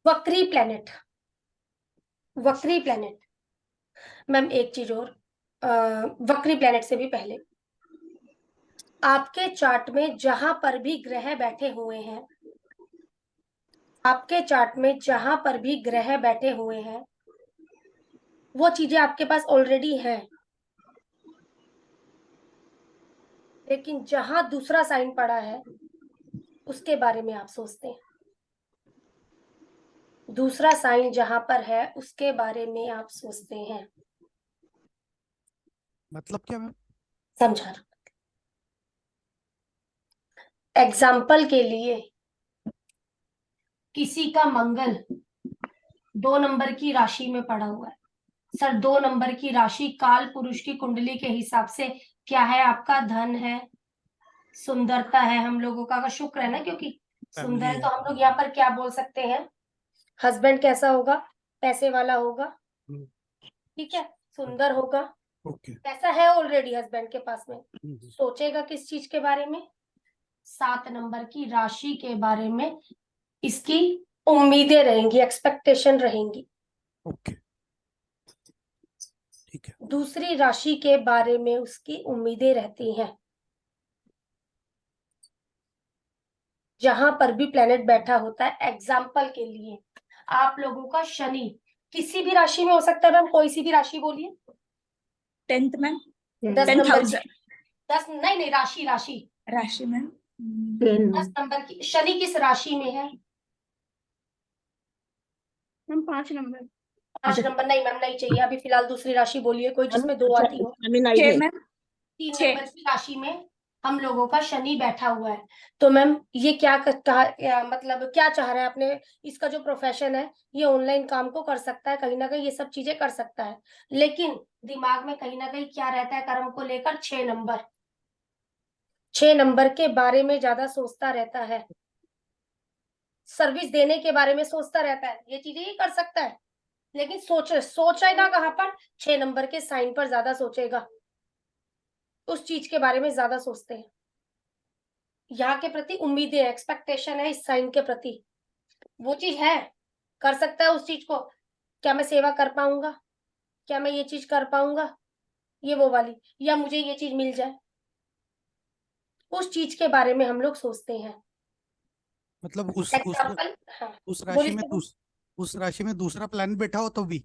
वक्री प्लेनेट, वक्री planet. Ma'am एक चीज और, वक्री प्लेनेट से भी पहले आपके चार्ट में जहां पर भी ग्रह बैठे हुए हैं, आपके चार्ट में जहां पर भी ग्रह बैठे हुए हैं, वो चीजें आपके पास ऑलरेडी हैं, लेकिन जहां दूसरा साइन पड़ा है उसके बारे में आप सोचते हैं। दूसरा साइन जहां पर है उसके बारे में आप सोचते हैं। मतलब क्या मैम? समझा। एग्जाम्पल के लिए, किसी का मंगल 2 नंबर की राशि में पड़ा हुआ है। सर 2 नंबर की राशि काल पुरुष की कुंडली के हिसाब से क्या है? आपका धन है, सुंदरता है, हम लोगों का शुक्र है ना, क्योंकि सुंदर फैमिली है, है। तो हम लोग यहाँ पर क्या बोल सकते हैं? हस्बैंड कैसा होगा? पैसे वाला होगा, हम्म, ठीक है, सुंदर होगा, ओके। पैसा है ऑलरेडी हस्बैंड के पास में। हम्म, सोचेगा किस चीज के बारे में? 7 नंबर की राशि के बारे में इसकी उम्मीदें रहेंगी, एक्सपेक्टेशन रहेंगी। ओके, ठीक है। दूसरी राशि के बारे में उसकी उम्मीदें रहती हैं। जहां पर भी प्लेनेट बैठा होता है, एग्जाम्पल के लिए आप लोगों का शनि किसी भी राशि में हो सकता है। मैम कोई सी भी राशि बोलिए। 10th मैम, 10 नंबर की, 10,000 10 नहीं नहीं, राशि राशि राशि मैम। 10 नंबर की शनि किस राशि में है? Ma'am 5 number. 5 नंबर नहीं मैम, नहीं चाहिए अभी फिलहाल। दूसरी राशि बोलिए कोई जिसमें 2 आती हो। 6 मैम। 3 नंबर की राशि में हम लोगों का शनि बैठा हुआ है। तो मैम ये मतलब क्या चाह रहा है आपने? इसका जो प्रोफेशन है, ये ऑनलाइन काम को कर सकता है, कहीं ना कहीं ये सब चीजें कर सकता है, लेकिन दिमाग में कहीं ना कहीं क्या रहता है कर्म को लेकर? 6 नंबर, 6 नंबर के बारे में ज्यादा सोचता रहता है, सर्विस देने के बारे में सोचता रहता है, ये चीजें ही कर सकता है, लेकिन सोचेगा कहाँ पर? 6 नंबर के साइन पर ज्यादा सोचेगा, उस चीज के बारे में ज्यादा सोचते हैं। यहाँ के प्रति उम्मीदें, एक्सपेक्टेशन है इस साइन के प्रति, वो चीज है, कर सकता है उस चीज को। क्या मैं सेवा कर पाऊंगा? क्या मैं ये चीज कर पाऊंगा? ये वो वाली, या मुझे ये चीज मिल जाए, उस चीज के बारे में हम लोग सोचते हैं। मतलब एग्जाम्पल, हाँ उस राशि बोलिए में सर। उस राशि में दूसरा प्लान बैठा हो तो भी?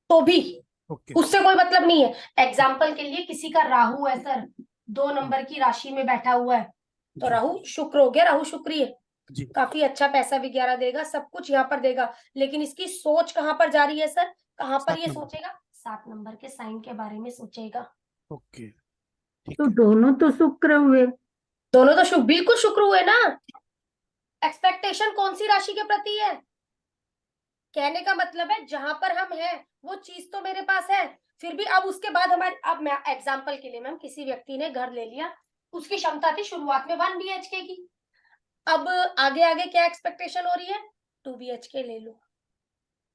तो भी ओके। उससे कोई मतलब नहीं है। एग्जाम्पल के लिए किसी का राहु है सर, 2 नंबर की राशि में बैठा हुआ है, तो जी राहु शुक्र हो गया, राहु शुक्र है, जी। काफी अच्छा पैसा वगैरह देगा, सब कुछ यहाँ पर देगा, लेकिन इसकी सोच कहाँ पर जा रही है सर? कहाँ पर 7 ये नंबर। सोचेगा? 7 नंबर के साइन के बारे में सोचेगा। ओके, ठीक तो है। दोनों तो शुक्र हुए। दोनों तो शुक्र, बिल्कुल शुक्र हुए ना। एक्सपेक्टेशन कौन सी राशि के प्रति है? कहने का मतलब है जहां पर हम हैं वो चीज तो मेरे पास है, फिर भी अब उसके बाद हमारे, अब मैं एग्जाम्पल के लिए मैम, किसी व्यक्ति ने घर ले लिया, उसकी क्षमता थी शुरुआत में 1 BHK की, अब आगे आगे क्या एक्सपेक्टेशन हो रही है? 2 BHK ले लो,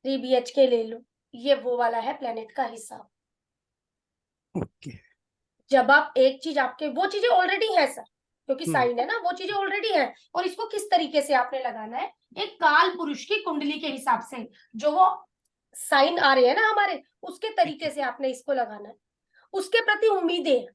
3 BHK ले लो, ये वो वाला है प्लेनेट का हिसाब। ओके। जब आप एक चीज, आपके वो चीजें ऑलरेडी है सर, क्योंकि साइन है ना, वो चीजें ऑलरेडी है, और इसको किस तरीके से आपने लगाना है? एक काल पुरुष की कुंडली के हिसाब से, जो वो साइन आ रहे हैं ना हमारे, उसके ठीक तरीके है। से आपने इसको लगाना है, उसके प्रति उम्मीदें।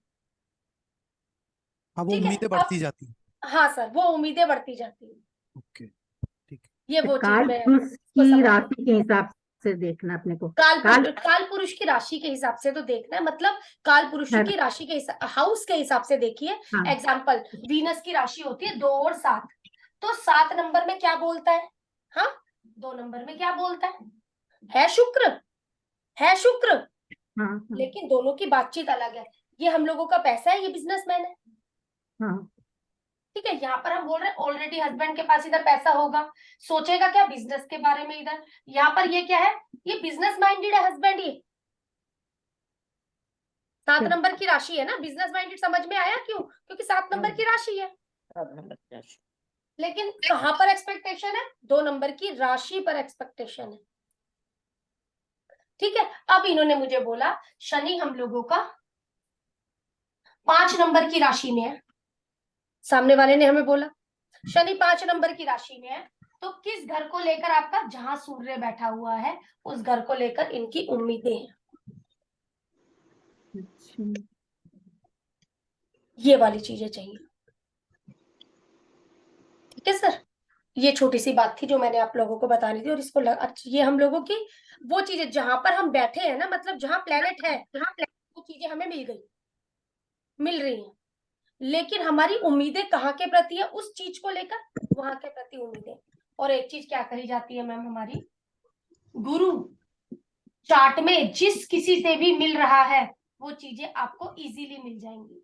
हाँ, वो ठीक है उम्मीदें अब, बढ़ती जाती हैं। हाँ सर वो उम्मीदें बढ़ती जाती है, ओके, ठीक है। ये वो चीज काल मैं पुरुष इसको की समझ। राशि के हिसाब से देखना अपने को। काल पुरुष की राशि के हिसाब से तो देखना है, मतलब काल पुरुष हर की राशि के हिसाब, हाउस के हिसाब से देखिए। हाँ एग्जाम्पल, वीनस की राशि होती है 2 और 7, तो 7 नंबर में क्या बोलता है? हाँ, 2 नंबर में क्या बोलता है शुक्र, है शुक्र, हाँ हाँ लेकिन दोनों की बातचीत अलग है। ये हम लोगों का पैसा है, ये बिजनेसमैन है, हाँ ठीक है। यहाँ पर हम बोल रहे हैं ऑलरेडी हस्बैंड के पास इधर पैसा होगा, सोचेगा क्या? बिजनेस के बारे में इधर। यहाँ पर ये क्या है? ये बिजनेस माइंडेड है हस्बैंड, ये 7 नंबर की राशि है ना, बिजनेस माइंडेड, समझ में आया क्यों? क्योंकि 7 नंबर की राशि है, लेकिन कहां पर एक्सपेक्टेशन है? 2 नंबर की राशि पर एक्सपेक्टेशन है, ठीक है। अब इन्होंने मुझे बोला शनि हम लोगों का 5 नंबर की राशि में है, सामने वाले ने हमें बोला शनि 5 नंबर की राशि में है, तो किस घर को लेकर आपका, जहां सूर्य बैठा हुआ है उस घर को लेकर इनकी उम्मीदें हैं। अच्छा, ये वाली चीजें चाहिए। ठीक है सर, ये छोटी सी बात थी जो मैंने आप लोगों को बतानी थी। और इसको ये हम लोगों की वो चीजें जहां पर हम बैठे हैं ना, मतलब जहां प्लेनेट है वो चीजें हमें मिल रही हैं, लेकिन हमारी उम्मीदें कहाँ के प्रति है, उस चीज को लेकर वहां के प्रति उम्मीदें। और एक चीज क्या कही जाती है मैम, हमारी गुरु चार्ट में जिस किसी से भी मिल रहा है वो चीजें आपको इजीली मिल जाएंगी,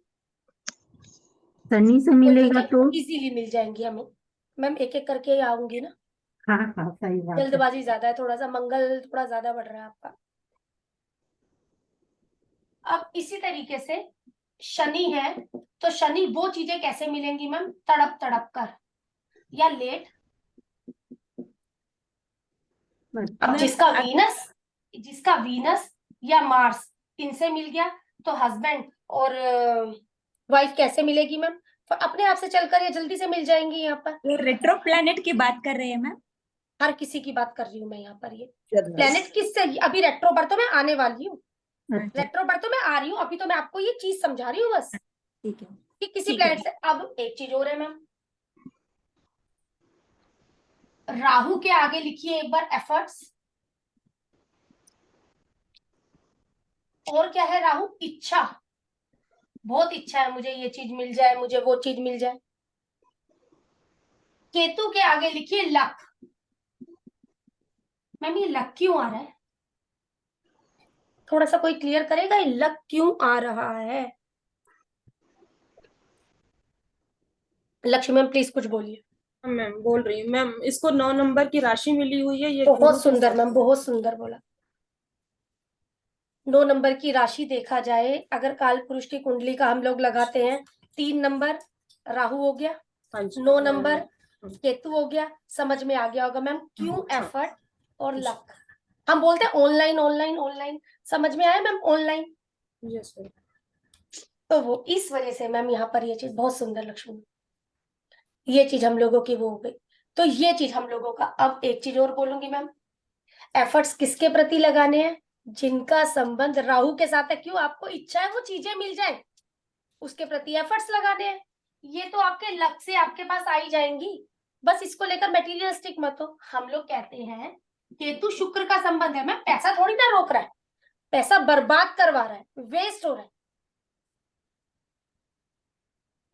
शनि से मिलेगा तो? इजीली मिल जाएंगी हमें। मैम एक एक करके आऊंगी ना, हाँ हाँ, सही बात है। जल्दबाजी ज्यादा है, थोड़ा सा मंगल थोड़ा ज्यादा बढ़ रहा है आपका। अब इसी तरीके से शनि है, तो शनि वो चीजें कैसे मिलेंगी मैम, तड़प तड़प कर या लेट। अब जिसका वीनस या मार्स इनसे मिल गया तो हस्बैंड और वाइफ कैसे मिलेगी मैम, अपने आप से चलकर ये जल्दी से मिल जाएंगी। यहाँ पर ये रेट्रो प्लैनेट की बात कर रहे हैं मैम। हर किसी की बात कर रही हूँ मैं यहाँ पर। ये Goodness. प्लेनेट किससे, अभी रेट्रो पर तो मैं आने वाली हूँ, अच्छा, रेट्रो पर तो मैं आ रही हूँ, अभी तो मैं आपको ये चीज समझा रही हूँ बस ठीक है। कि किसी ठीक है। प्लेनेट से। अब एक चीज और है मैम, राहु के आगे लिखिए एक बार एफर्ट्स, और क्या है राहु, इच्छा। बहुत इच्छा है मुझे ये चीज मिल जाए, मुझे वो चीज मिल जाए। केतु के आगे लिखिए लक। मैम ये लक क्यों आ रहा है, थोड़ा सा कोई क्लियर करेगा, ये लक क्यों आ रहा है। लक्ष्मी मैम प्लीज कुछ बोलिए। मैम बोल रही हूँ मैम, इसको 9 नंबर की राशि मिली हुई है, ये बहुत सुंदर मैम, बहुत सुंदर बोला। 9 नंबर की राशि देखा जाए, अगर काल पुरुष की कुंडली का हम लोग लगाते हैं, 3 नंबर राहु हो गया, 9 नंबर केतु हो गया। समझ में आ गया होगा मैम क्यों एफर्ट और लक। हम बोलते हैं ऑनलाइन ऑनलाइन ऑनलाइन, समझ में आया मैम ऑनलाइन। Yes ma'am. तो वो इस वजह से मैम यहाँ पर ये चीज बहुत सुंदर लक्ष्मी, ये चीज हम लोगों की वो हो गई। तो ये चीज हम लोगों का। अब एक चीज और बोलूंगी मैम, एफर्ट्स किसके प्रति लगाने हैं, जिनका संबंध राहु के साथ है। क्यों, आपको इच्छा है वो चीजें मिल जाए, उसके प्रति एफर्ट्स लगाने हैं। ये तो आपके लक से आपके पास आ ही जाएंगी, बस इसको लेकर मटेरियलिस्टिक मत हो। हम लोग कहते हैं केतु शुक्र का संबंध है, मैं पैसा थोड़ी ना रोक रहा है, पैसा बर्बाद करवा रहा है, वेस्ट हो रहा है,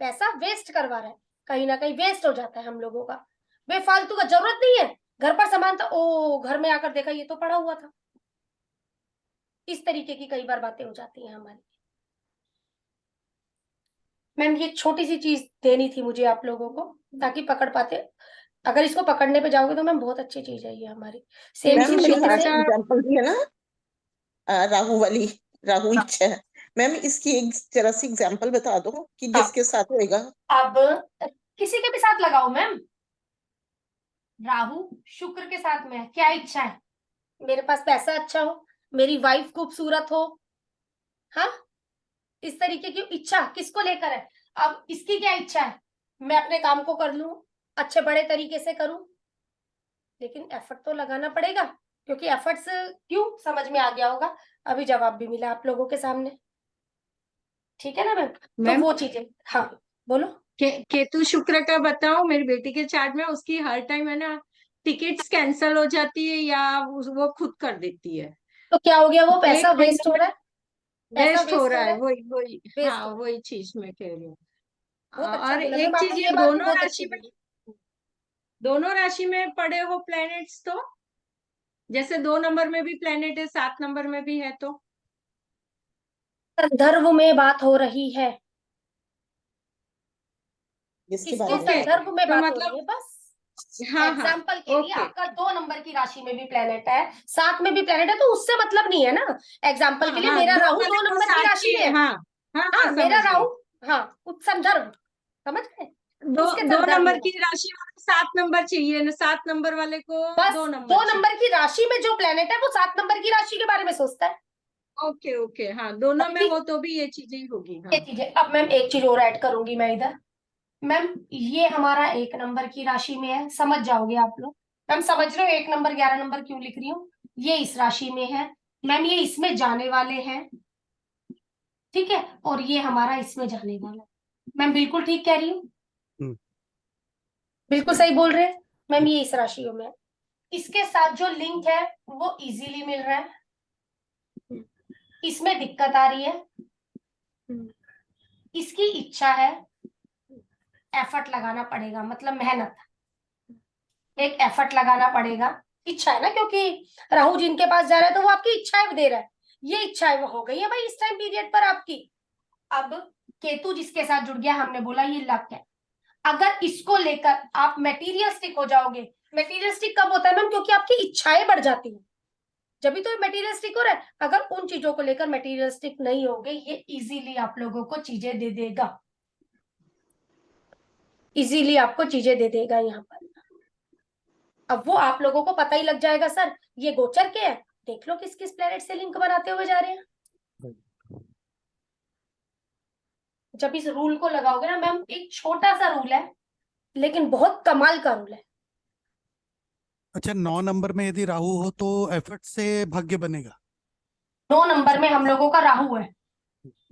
पैसा वेस्ट करवा रहा है, कहीं ना कहीं वेस्ट हो जाता है हम लोगों का, बेफालतू का। जरूरत नहीं है, घर पर सामान था, ओ घर में आकर देखा ये तो पड़ा हुआ था। इस तरीके की कई बार बातें हो जाती हैं हमारी। मैम ये छोटी सी चीज देनी थी मुझे आप लोगों को, ताकि पकड़ पाते। अगर इसको पकड़ने पे जाओगे तो मैम बहुत अच्छी चीज है ये हमारी। सेम मैम इसी जो तरीके से एग्जाम्पल दी है ना, राहु वाली, राहु इच्छा है मैम, इसकी एक जरा सी एग्जाम्पल बता दो कि जिसके साथ होएगा। अब किसी के भी साथ लगाओ मैम, राहु शुक्र के साथ में क्या इच्छा है, मेरे पास पैसा अच्छा हो, मेरी वाइफ खूबसूरत हो, हाँ इस तरीके की इच्छा किसको लेकर है। अब इसकी क्या इच्छा है, मैं अपने काम को कर लूं, अच्छे बड़े तरीके से करूं, लेकिन एफर्ट तो लगाना पड़ेगा, क्योंकि एफर्ट्स क्यों, समझ में आ गया होगा, अभी जवाब भी मिला आप लोगों के सामने। ठीक है ना मैम, तो वो चीजें। हाँ बोलो। केतु शुक्र का बताओ, मेरी बेटी के चार्ट में उसकी हर टाइम है ना टिकट्स कैंसिल हो जाती है या वो खुद कर देती है। तो क्या हो गया, वो पैसा एक वेस्ट हो रहा है, पैसा वेस्ट हो रहा है, वही वेस्ट हाँ हो रहा है। वही चीज मैं कह रही हूँ। बहुत अच्छा और बोला एक मैम चीज, आपने, ये ये बात भी बहुत अच्छी बोली। दोनों राशि में पड़े हो प्लैनेट्स तो, जैसे 2 नंबर में भी प्लैनेट है, 7 नंबर में भी है, तो संदर्भ में बात हो रही है, जिसके किसके बारे में संदर्भ में तो बात हो मतलब रही है बस। हाँ एग्जाम्पल के लिए ओके। आपका 2 नंबर की राशि में भी प्लेनेट है, 7 में भी प्लेनेट है, तो उससे मतलब नहीं है ना। एग्जाम्पल के लिए मेरा दो राहु वाले 2 को नंबर की राशि में है, हाँ हाँ हाँ हाँ मेरा समझ गई। राहु, हाँ उस संदर्भ, समझ गए, दो उसके दो संदर्भ नंबर में की राशि वाले 7 नंबर चाहिए ना, 7 नंबर वाले को बस 2 2 नंबर चाहिए। नंबर की राशि में जो प्लेनेट है वो 7 नंबर की राशि के बारे में सोचता है। ओके ओके, हाँ दोनों में ठीक, हो तो भी ये चीजें ही होगी। ये हाँ चीजें। अब मैम एक चीज और ऐड करूंगी मैं इधर, मैम ये हमारा 1 नंबर की राशि में है, समझ जाओगे आप लोग। मैम समझ रहे हो 1 नंबर 11 नंबर क्यों लिख रही हूँ? ये इस राशि में है मैम, ये इसमें जाने वाले हैं, ठीक है, और ये हमारा इसमें जाने वाला है। मैम बिल्कुल ठीक कह रही हूँ, हम्म। बिल्कुल सही बोल रहे हैं मैम, ये इस राशियों में है। इसके साथ जो लिंक है वो इजीली मिल रहा है, इसमें दिक्कत आ रही है, इसकी इच्छा है, एफर्ट लगाना पड़ेगा, मतलब मेहनत, एक एफर्ट लगाना पड़ेगा, इच्छा है ना, क्योंकि राहु जिनके पास जा रहा है तो वो आपकी इच्छाएं दे रहा है, ये इच्छाएं वो हो गई है भाई इस टाइम पीरियड पर आपकी। अब केतु जिसके साथ जुड़ गया, हमने बोला ये लक है। अगर इसको लेकर आप मेटीरियलिस्टिक हो जाओगे, मेटीरियलिस्टिक कब होता है मैम? क्योंकि आपकी इच्छाएं बढ़ जाती हैं, जब भी तो मेटीरियलिस्टिक हो रहा है। अगर उन चीजों को लेकर मेटीरियलिस्टिक नहीं होगे, ये इजीली आप लोगों को चीजें दे देगा, इजीली आपको चीजें दे देगा यहाँ पर। अब वो आप लोगों को पता ही लग जाएगा सर ये गोचर के है, देख लो किस किस प्लेनेट से लिंक बनाते हुए जा रहे हैं। जब इस रूल को लगाओगे ना मैम, एक छोटा सा रूल है लेकिन बहुत कमाल का रूल है। अच्छा, 9 नंबर में यदि राहु हो तो एफर्ट से भाग्य बनेगा। 9 नंबर में हम लोगों का राहु है,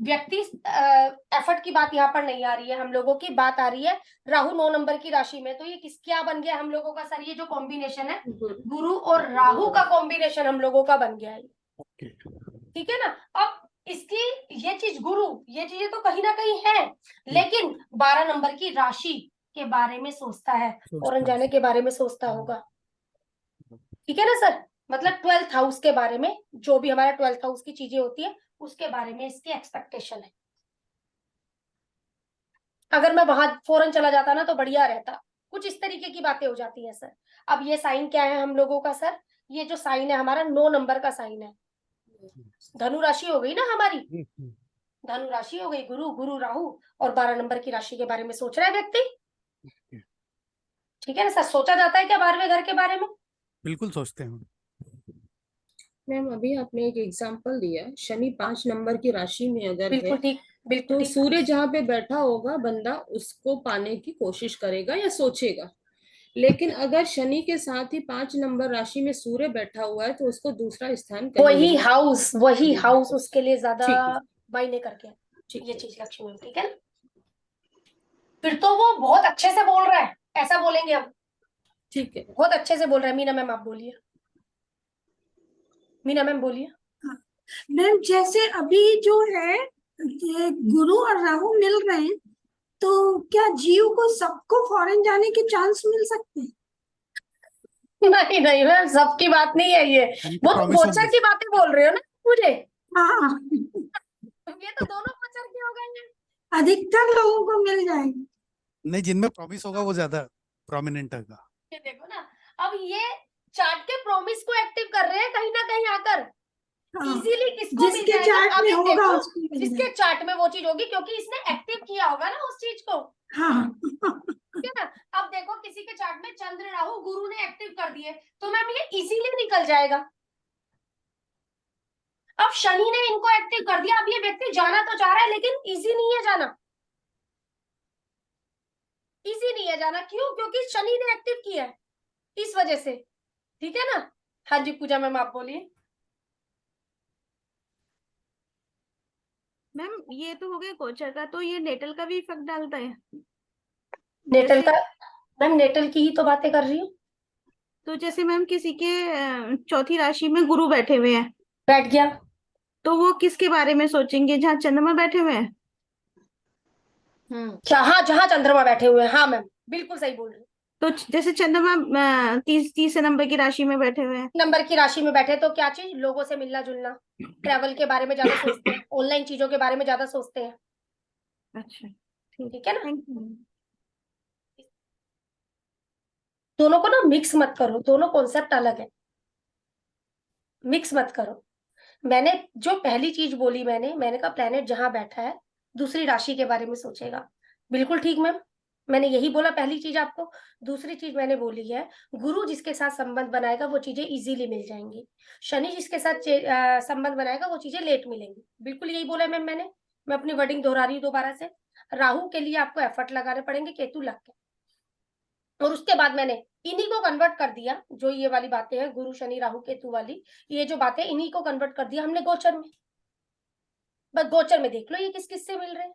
व्यक्ति एफर्ट की बात यहाँ पर नहीं आ रही है, हम लोगों की बात आ रही है राहु 9 नंबर की राशि में। तो ये किस क्या बन गया हम लोगों का सर? ये जो कॉम्बिनेशन है गुरु और राहु का कॉम्बिनेशन हम लोगों का बन गया है, ओके। ठीक है ना। अब इसकी ये चीज गुरु, ये चीजें तो कहीं ना कहीं है, लेकिन 12 नंबर की राशि के बारे में सोचता है, फॉरेन जाने के बारे में सोचता होगा, ठीक है ना सर। मतलब 12th हाउस के बारे में, जो भी हमारा 12th हाउस की चीजें होती है उसके बारे में इसकी एक्सपेक्टेशन है। अगर मैं वहां फॉरेन चला जाता ना तो बढ़िया रहता, कुछ इस तरीके की बातें हो जाती है सर। अब ये साइन क्या है हम लोगों का सर? ये जो साइन है हमारा 9 नंबर का साइन है, धनु राशि हो गई ना हमारी, धनु राशि हो गई, गुरु गुरु राहु, और 12 नंबर की राशि के बारे में सोच रहा है व्यक्ति, ठीक है ना सर। सोचा जाता है क्या 12वें घर के बारे में? बिल्कुल सोचते हैं। मैम अभी आपने एक एग्जांपल दिया, शनि 5 नंबर की राशि में अगर बिल्कुल है ठीक, बिल्कुल तो ठीक। सूर्य जहाँ पे बैठा होगा बंदा उसको पाने की कोशिश करेगा या सोचेगा। लेकिन अगर शनि के साथ ही 5 नंबर राशि में सूर्य बैठा हुआ है तो उसको दूसरा स्थान कहीं वही नहीं हाउस, वही हाउस उसके लिए ज्यादा ठीक है, मायने करके, ठीक ये है, चीज लक्ष्मी में, ठीक है ना। फिर तो वो बहुत अच्छे से बोल रहा है, ऐसा बोलेंगे हम, ठीक है। बहुत अच्छे से बोल रहा है। मीना मैम आप बोलिए, मीना मैम बोलिए। मैम जैसे अभी जो है ये गुरु और राहु मिल रहे हैं, तो क्या जीव को सबको फॉरेन जाने के चांस मिल सकते हैं? नहीं नहीं मैम, सबकी बात नहीं है ये, वो तो प्रॉमिस गोचर की बातें बोल रहे हो ना मुझे, हाँ, ये तो दोनों गोचर के हो गए हैं। अधिकतर लोगों को मिल जाएगी। नहीं, जिनमें प्रॉमिस होगा वो ज्यादा प्रोमिनेंट होगा। ये देखो ना, अब ये चार्ट के प्रॉमिस को एक्टिव कर रहे हैं कहीं ना कहीं आकर, हाँ, इजीली किसको मिल जिसके जाएगा? चार्ट अब में ये होगा देखो, उसको मिल जिसके जाएगा। चार्ट में वो चीज होगी, क्योंकि इसने एक्टिव किया होगा ना उस चीज को, हाँ, ठीक है ना। अब देखो किसी के चार्ट में चंद्र राहु गुरु ने एक्टिव कर दिए, तो मैम ये इजीली निकल जाएगा। अब शनि ने इनको एक्टिव कर दिया, अब ये व्यक्ति जाना तो चाह रहा है लेकिन इजी नहीं है जाना, इजी नहीं है जाना। क्यों? क्योंकि शनि ने एक्टिव किया है, इस वजह से, ठीक है ना। हाँ जी पूजा मैम आप बोलिए। मैम ये तो हो गया गोचर का, तो ये नेटल का भी इफेक्ट डालता है? नेटल जैसे- का, मैम नेटल की ही तो बातें कर रही हूँ। तो जैसे मैम किसी के चौथी राशि में गुरु बैठे हुए हैं, बैठ गया, तो वो किसके बारे में सोचेंगे? जहाँ चंद्रमा बैठे हुए हैं। हाँ जहाँ चंद्रमा बैठे हुए हैं, हाँ मैम बिल्कुल सही बोल रही हूँ। तो जैसे चंद्रमा 30 नंबर की राशि में बैठे हुए हैं, नंबर की राशि में बैठे तो क्या चीज? लोगों से मिलना जुलना, ट्रैवल के बारे में ज्यादा सोचते हैं, ऑनलाइन चीजों के बारे में ज्यादा सोचते हैं, अच्छा ठीक ठीक है ना। Thank you. दोनों को ना मिक्स मत करो, दोनों कॉन्सेप्ट अलग है, मिक्स मत करो। मैंने जो पहली चीज बोली, मैंने कहा प्लेनेट जहां बैठा है दूसरी राशि के बारे में सोचेगा, बिल्कुल ठीक मैम, मैंने यही बोला पहली चीज आपको। दूसरी चीज मैंने बोली है गुरु जिसके साथ संबंध बनाएगा वो चीजें इजीली मिल जाएंगी, शनि जिसके साथ संबंध बनाएगा वो चीजें लेट मिलेंगी, बिल्कुल यही बोला मैम मैंने। मैं अपनी वर्डिंग दोहरा रही हूँ दोबारा से। राहु के लिए आपको एफर्ट लगाने पड़ेंगे, केतु लग के। और उसके बाद मैंने इन्हीं को कन्वर्ट कर दिया, जो ये वाली बातें हैं गुरु शनि राहु केतु वाली, ये जो बातें इन्हीं को कन्वर्ट कर दिया हमने गोचर में। बस गोचर में देख लो ये किस किस से मिल रहे हैं,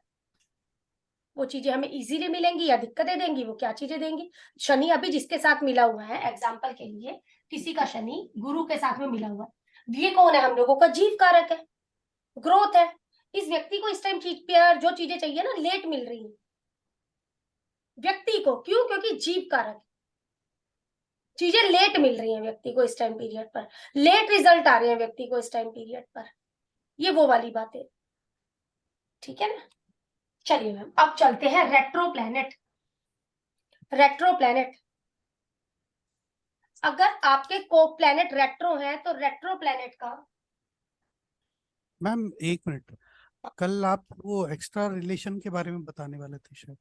वो चीजें हमें इजीली मिलेंगी या दिक्कतें देंगी, वो क्या चीजें देंगी। शनि अभी जिसके साथ मिला हुआ है, एग्जाम्पल के लिए किसी का शनि गुरु के साथ में मिला हुआ है, ये कौन है, हम लोगों का जीव कारक है, ग्रोथ है। इस व्यक्ति को इस टाइम जो चीजें चाहिए ना लेट मिल रही है व्यक्ति को, क्यों, क्योंकि जीव कारक है, चीजें लेट मिल रही हैं व्यक्ति को इस टाइम पीरियड पर, लेट रिजल्ट आ रहे हैं व्यक्ति को इस टाइम पीरियड पर, ये वो वाली बातें, ठीक है ना। चलिए मैम अब चलते हैं रेट्रो प्लैनेट। रेट्रो प्लैनेट, अगर आपके को प्लैनेट रेट्रो है तो रेट्रो प्लैनेट का, मैम एक मिनट, कल आप वो एक्स्ट्रा रिलेशन के बारे में बताने वाले थे शायद।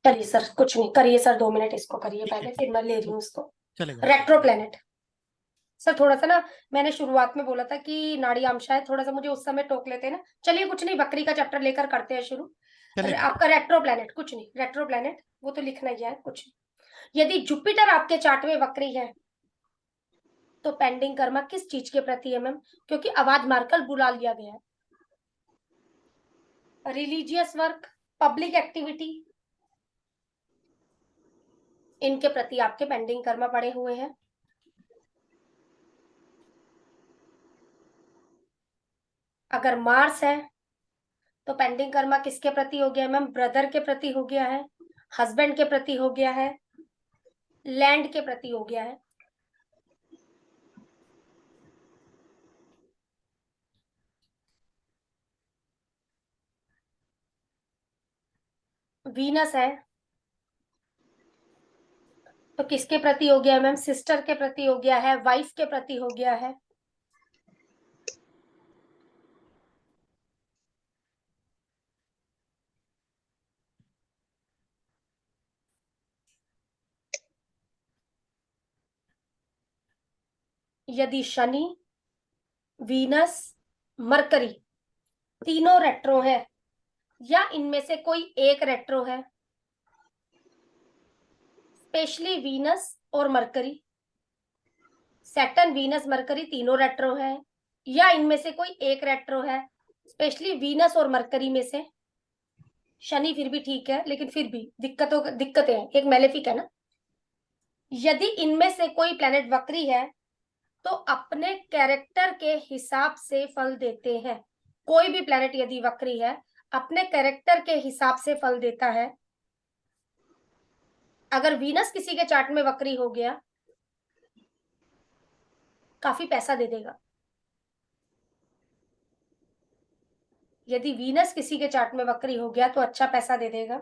चलिए सर कुछ नहीं, करिए सर 2 मिनट इसको करिए पहले, फिर मैं ले रही हूँ इसको। चलेगा। रेट्रो प्लैनेट सर, थोड़ा सा ना मैंने शुरुआत में बोला था कि नाड़ी अंश है, थोड़ा सा मुझे उस समय टोक लेते हैं ना। चलिए कुछ नहीं, बकरी का चैप्टर लेकर करते हैं शुरू। चलेगा। आपका रेट्रो प्लैनेट, कुछ नहीं, रेट्रो प्लैनेट वो तो लिखना ही है, कुछ नहीं। यदि जुपिटर आपके चार्ट में वक्री है तो पेंडिंग कर्मा किस चीज के प्रति है मैम, क्योंकि अवाध मार्कल बुला लिया गया है, रिलीजियस वर्क, पब्लिक एक्टिविटी, इनके प्रति आपके पेंडिंग कर्मा पड़े हुए हैं। अगर मार्स है तो पेंडिंग कर्मा किसके प्रति हो गया मैम, ब्रदर के प्रति हो गया है, हस्बैंड के प्रति हो गया है, लैंड के प्रति हो गया है। वीनस है तो किसके प्रति हो गया है मैम, सिस्टर के प्रति हो गया है, वाइफ के प्रति हो गया है। यदि शनि, वीनस, मरकरी तीनों रेट्रो है या इनमें से कोई एक रेट्रो है, स्पेशली वीनस और मरकरी, सैटर्न वीनस मरकरी तीनों रेट्रो है या इनमें से कोई एक रेट्रो है, स्पेशली वीनस और मरकरी में से, शनि फिर भी ठीक है लेकिन फिर भी दिक्कतें हैं, एक मेलेफिक है ना। यदि इनमें से कोई प्लैनेट वक्री है तो अपने कैरेक्टर के हिसाब से फल देते हैं। कोई भी प्लैनेट यदि वक्री है अपने कैरेक्टर के हिसाब से फल देता है। अगर वीनस किसी के चार्ट में वक्री हो गया काफी पैसा दे देगा, यदि वीनस किसी के चार्ट में वक्री हो गया तो अच्छा पैसा दे देगा।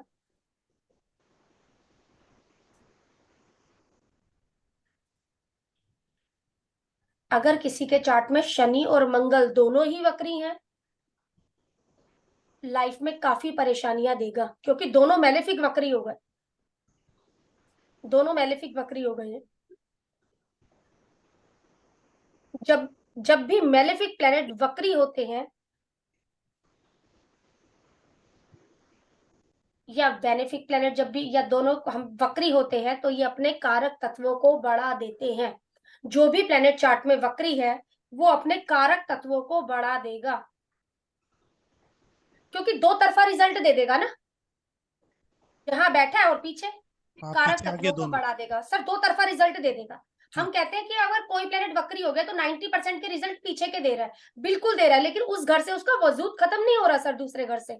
अगर किसी के चार्ट में शनि और मंगल दोनों ही वक्री हैं लाइफ में काफी परेशानियां देगा, क्योंकि दोनों मेलेफिक वक्री हो गए, दोनों मेलेफिक वक्री हो गए। जब भी मेलेफिक प्लैनेट वक्री होते हैं या बेनिफिक प्लैनेट जब भी या दोनों हम वक्री होते हैं तो ये अपने कारक तत्वों को बढ़ा देते हैं। जो भी प्लैनेट चार्ट में वक्री है वो अपने कारक तत्वों को बढ़ा देगा, क्योंकि दो तरफा रिजल्ट दे देगा ना, जहां बैठा है और पीछे कारक पीछे आगे तत्वों को दोनों। बढ़ा देगा सर, दो तरफा रिजल्ट दे देगा। हम कहते हैं कि अगर कोई प्लेनेट वक्री हो गया तो 90% के रिजल्ट पीछे के दे रहा है, बिल्कुल दे रहा है, लेकिन उस घर से उसका वजूद खत्म नहीं हो रहा सर दूसरे घर से,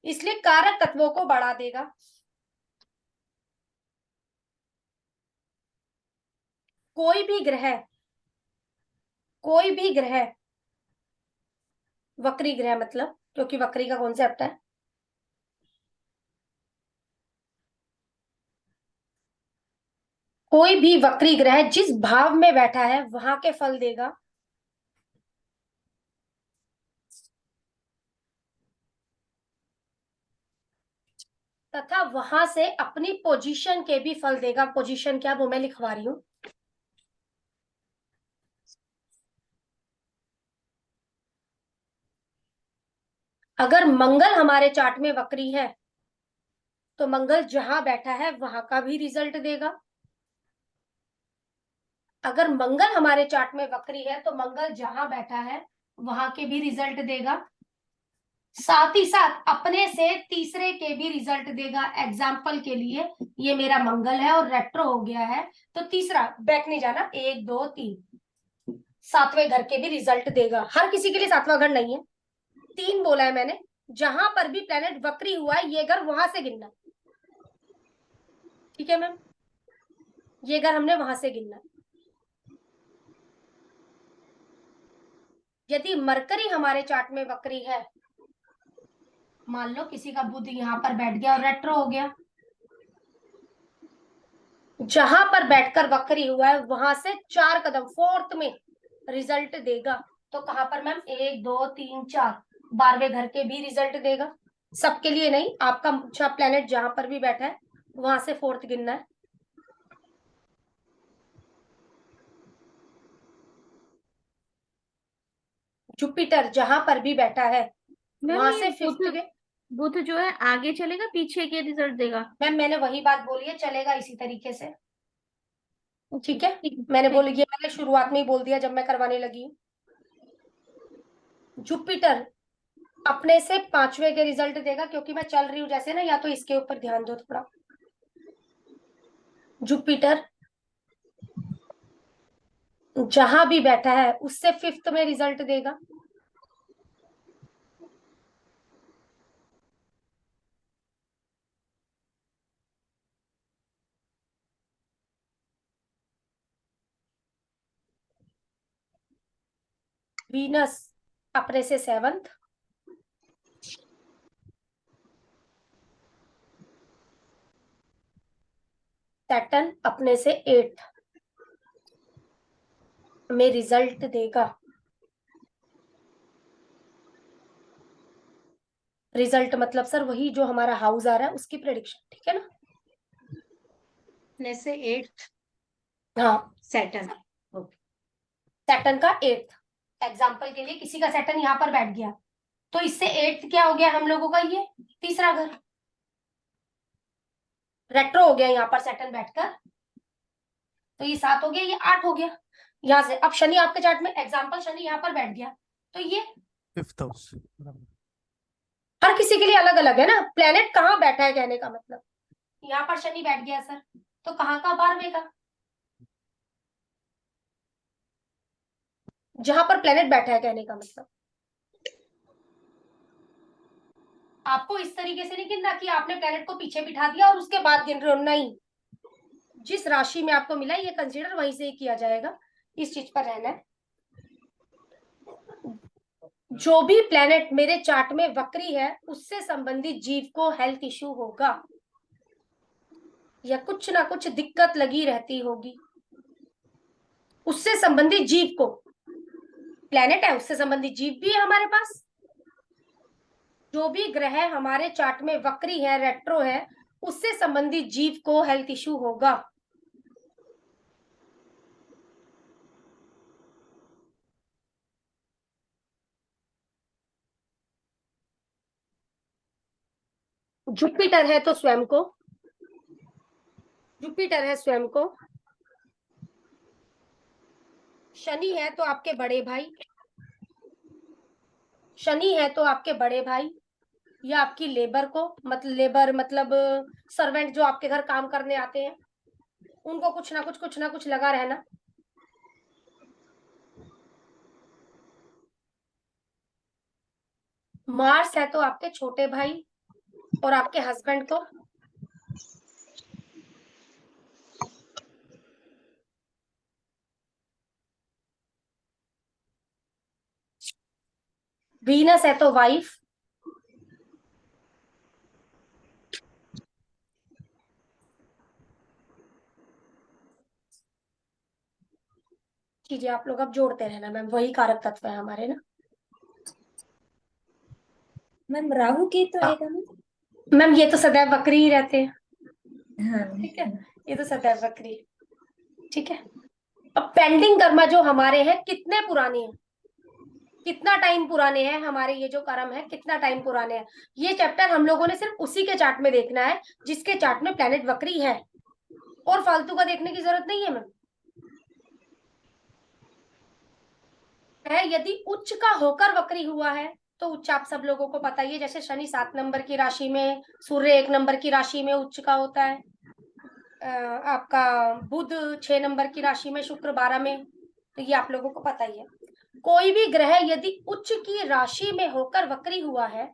इसलिए कारक तत्वों को बढ़ा देगा। कोई भी ग्रह वक्री ग्रह, मतलब क्योंकि वक्री का कॉन्सेप्ट है, कोई भी वक्री ग्रह जिस भाव में बैठा है वहां के फल देगा। तथा वहां से अपनी पोजीशन के भी फल देगा। पोजीशन क्या वो मैं लिखवा रही हूं। अगर मंगल हमारे चार्ट में वक्री है तो मंगल जहां बैठा है वहां का भी रिजल्ट देगा। अगर मंगल हमारे चार्ट में वक्री है तो मंगल जहां बैठा है वहां के भी रिजल्ट देगा, साथ ही साथ अपने से तीसरे के भी रिजल्ट देगा। एग्जाम्पल के लिए ये मेरा मंगल है और रेट्रो हो गया है, तो तीसरा बैक नहीं जाना, 1 2 3 सातवें घर के भी रिजल्ट देगा। हर किसी के लिए सातवां घर नहीं है, 3 बोला है मैंने। जहां पर भी प्लेनेट वक्री हुआ है ये घर वहां से गिनना, ठीक है मैम, ये घर हमने वहां से गिनना। यदि मरकरी हमारे चार्ट में वक्री है, मान लो किसी का बुध यहाँ पर बैठ गया और रेट्रो हो गया, जहां पर बैठकर वक्री हुआ है वहां से 4 कदम फोर्थ में रिजल्ट देगा। तो कहां पर मैम, 1 2 3 4 12वें घर के भी रिजल्ट देगा। सबके लिए नहीं, आपका प्लेनेट जहां पर भी बैठा है वहां से फोर्थ गिनना है। जुपिटर जहां पर भी बैठा है मैम वहां ये से फिफ्थ बुध के, बुध जो है आगे चलेगा पीछे के रिजल्ट देगा? मैम मैंने वही बात बोली है, चलेगा इसी तरीके से, ठीक है। ठीक मैंने ठीक। बोली, ये मैंने शुरुआत में ही बोल दिया जब मैं करवाने लगी हूँ। जुपिटर अपने से 5वें के रिजल्ट देगा, क्योंकि मैं चल रही हूँ जैसे ना, या तो इसके ऊपर ध्यान दो थोड़ा। जुपिटर जहां भी बैठा है उससे 5th में रिजल्ट देगा। वीनस अपने से 7th, सैटर्न अपने से 8th में रिजल्ट देगा। रिजल्ट मतलब सर वही जो हमारा हाउस आ रहा है उसकी प्रेडिक्शन, ठीक है ना। अपने से 8th हाँ, सैटर्न। सैटर्न का 8th, एग्जाम्पल के लिए किसी का सैटर्न यहाँ पर बैठ गया तो इससे 8th क्या हो गया हम लोगों का, ये तीसरा घर रेट्रो हो गया यहाँ पर सैटर्न बैठकर, तो ये 7 हो गया, ये 8 हो गया। यहाँ से अब शनि आपके चार्ट में, एग्जाम्पल शनि यहाँ पर बैठ गया तो ये 5th हाउस। हर किसी के लिए अलग अलग है ना। प्लेनेट कहाँ बैठा है कहने का मतलब, यहाँ पर शनि बैठ गया सर, तो कहाँ का, 12वें का, जहां पर प्लेनेट बैठा है कहने का मतलब। आपको इस तरीके से नहीं गिनना कि आपने प्लेनेट को पीछे बिठा दिया और उसके बाद गिन रहे हो, नहीं। जिस राशि में आपको मिला ये कंसीडर वहीं से ही किया जाएगा, इस चीज पर रहना है। जो भी प्लेनेट मेरे चार्ट में वक्री है उससे संबंधित जीव को हेल्थ इश्यू होगा या कुछ ना कुछ दिक्कत लगी रहती होगी। उससे संबंधित जीव को, प्लेनेट है उससे संबंधित जीव भी है हमारे पास। जो भी ग्रह हमारे चार्ट में वक्री है, रेट्रो है, उससे संबंधित जीव को हेल्थ इश्यू होगा। जुपिटर है तो स्वयं को, जुपिटर है स्वयं को, शनि है तो आपके बड़े भाई, शनि है तो आपके बड़े भाई या आपकी लेबर को, मतलब लेबर मतलब सर्वेंट जो आपके घर काम करने आते हैं, उनको कुछ ना कुछ लगा रहना। मार्स है तो आपके छोटे भाई और आपके हस्बैंड को, वीनस है तो वाइफ, चीजें आप लोग अब जोड़ते रहना मैम, वही कारक तत्व है हमारे ना। मैम राहु की तो आएगा मैम ये तो सदैव वक्री ही रहते हैं, हाँ ठीक है, ये तो सदैव वक्री, ठीक है। अब पेंडिंग कर्मा जो हमारे हैं कितने पुराने हैं, कितना टाइम पुराने हैं हमारे ये जो कर्म है, कितना टाइम पुराने हैं। ये चैप्टर हम लोगों ने सिर्फ उसी के चार्ट में देखना है जिसके चार्ट में प्लेनेट वक्री है, और फालतू का देखने की जरूरत नहीं है मैम। यदि उच्च का होकर वक्री हुआ है तो उच्च आप सब लोगों को पता ही है, जैसे शनि 7 नंबर की राशि में, सूर्य 1 नंबर की राशि में उच्च का होता है, आपका बुध 6 नंबर की राशि में, शुक्र 12 में, तो ये आप लोगों को पता ही है। कोई भी ग्रह यदि उच्च की राशि में होकर वक्री हुआ है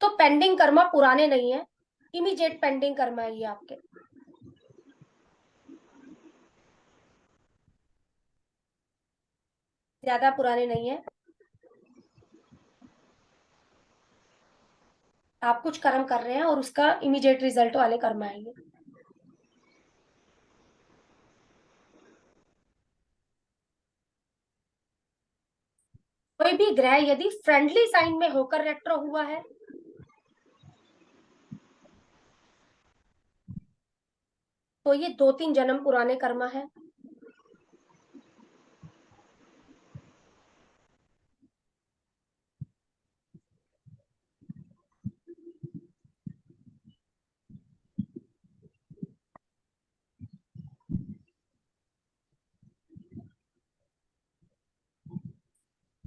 तो पेंडिंग कर्मा पुराने नहीं है, इमीडिएट पेंडिंग कर्मा है ये आपके। ज्यादा पुराने नहीं है। आप कुछ कर्म कर रहे हैं और उसका इमीडिएट रिजल्ट वाले कर्म आएंगे। कोई भी ग्रह यदि फ्रेंडली साइन में होकर रेट्रो हुआ है तो ये 2-3 जन्म पुराने कर्म है।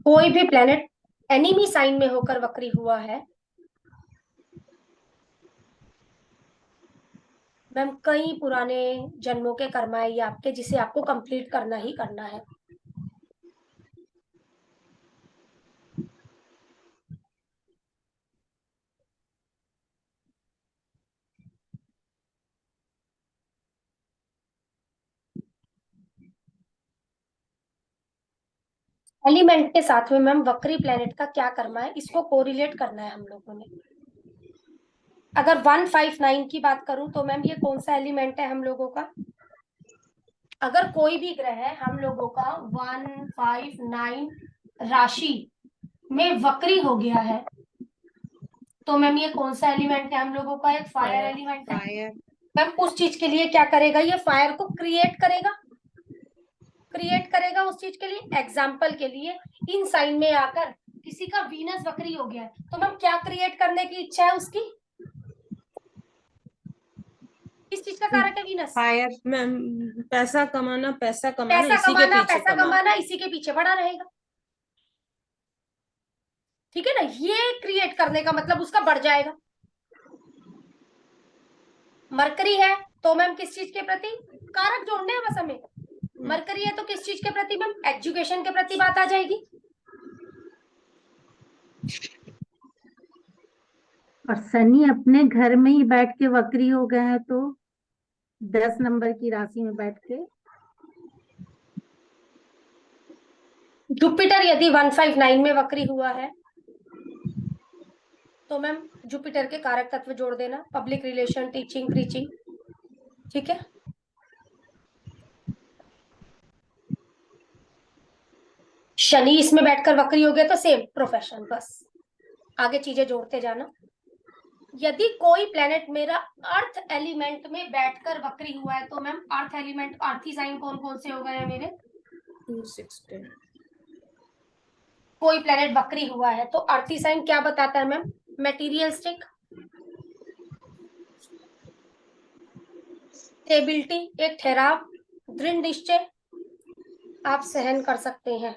कोई भी प्लेनेट एनिमी साइन में होकर वक्री हुआ है मैम, कई पुराने जन्मों के कर्म है ये आपके, जिसे आपको कंप्लीट करना ही करना है। एलिमेंट के साथ में मैम वक्री प्लेनेट का क्या करना है, इसको कोरिलेट करना है हम लोगों ने। अगर 159 की बात करूं तो मैम ये कौन सा एलिमेंट है हम लोगों का? अगर कोई भी ग्रह है हम लोगों का 159 राशि में वक्री हो गया है तो मैम ये कौन सा एलिमेंट है हम लोगों का? एक फायर एलिमेंट है। फायर। मैम उस चीज के लिए क्या करेगा, ये फायर को क्रिएट करेगा उस चीज के लिए। एग्जाम्पल के लिए इन साइन में आकर किसी का वीनस वक्री हो गया है तो मैम क्या क्रिएट करने की इच्छा है उसकी? किस चीज का कारक है वीनस? फायर मैम, पैसा कमाना पैसा इसी के कमाना, पीछे पैसा कमाना इसी के पीछे पड़ा रहेगा। ठीक है ना, ये क्रिएट करने का मतलब उसका बढ़ जाएगा। मरकरी है तो मैम किस चीज के प्रति? कारक जोड़ने हैं बस हमें। मरकरी है तो किस चीज के प्रति मैम? एजुकेशन के प्रति बात आ जाएगी। और शनि अपने घर में ही बैठ के वक्री हो गए हैं तो 10 नंबर की राशि में बैठ के। जुपिटर यदि 159 में वक्री हुआ है तो मैम जुपिटर के कारक तत्व जोड़ देना, पब्लिक रिलेशन, टीचिंग, प्रीचिंग। ठीक है, शनि इसमें बैठकर वक्री हो गया तो सेम प्रोफेशन, बस आगे चीजें जोड़ते जाना। यदि कोई प्लेनेट मेरा अर्थ एलिमेंट में बैठकर वक्री हुआ है तो मैम अर्थ एलिमेंट, अर्थी साइन कौन कौन से हो गए हैं मेरे? 216। कोई प्लेनेट वक्री हुआ है तो अर्थी साइन क्या बताता है मैम? मटेरियलिस्टिक, स्टेबिलिटी, एक ठहराव, दृढ़ निश्चय, आप सहन कर सकते हैं।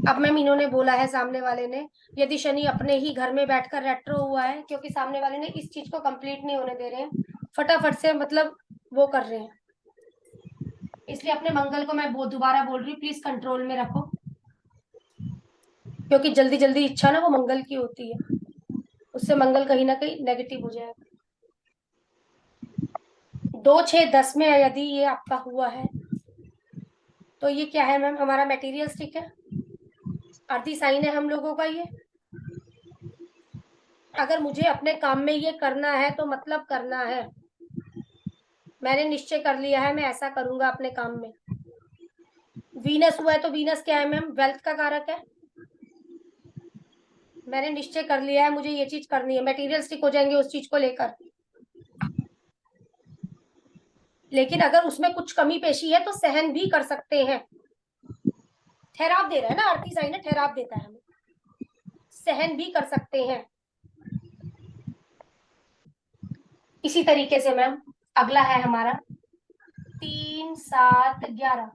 अब मैम इन्होंने बोला है सामने वाले ने, यदि शनि अपने ही घर में बैठकर रेट्रो हुआ है, क्योंकि सामने वाले ने इस चीज को कंप्लीट नहीं होने दे रहे हैं, फटाफट से मतलब वो कर रहे हैं, इसलिए अपने मंगल को मैं दोबारा बोल रही हूँ, प्लीज कंट्रोल में रखो, क्योंकि जल्दी जल्दी इच्छा ना वो मंगल की होती है, उससे मंगल कहीं ना कहीं नेगेटिव हो जाएगा। 2, 6, 10 में यदि ये आपका हुआ है तो ये क्या है मैम? हमारा मटेरियलिस्टिक है, अर्धी साइन है हम लोगों का ये। अगर मुझे अपने काम में ये करना है तो मतलब करना है, मैंने निश्चय कर लिया है मैं ऐसा करूंगा अपने काम में। वीनस हुआ है तो वीनस क्या है मैम? वेल्थ का कारक है। मैंने निश्चय कर लिया है मुझे ये चीज करनी है, मटेरियलिस्टिक हो जाएंगे उस चीज को लेकर। लेकिन अगर उसमें कुछ कमी पेशी है तो सहन भी कर सकते हैं। ठहराव दे रहा है ना, आरती साइन है, ठहराव देता है हमें, सहन भी कर सकते हैं। इसी तरीके से मैम अगला है हमारा 3, 7, 11।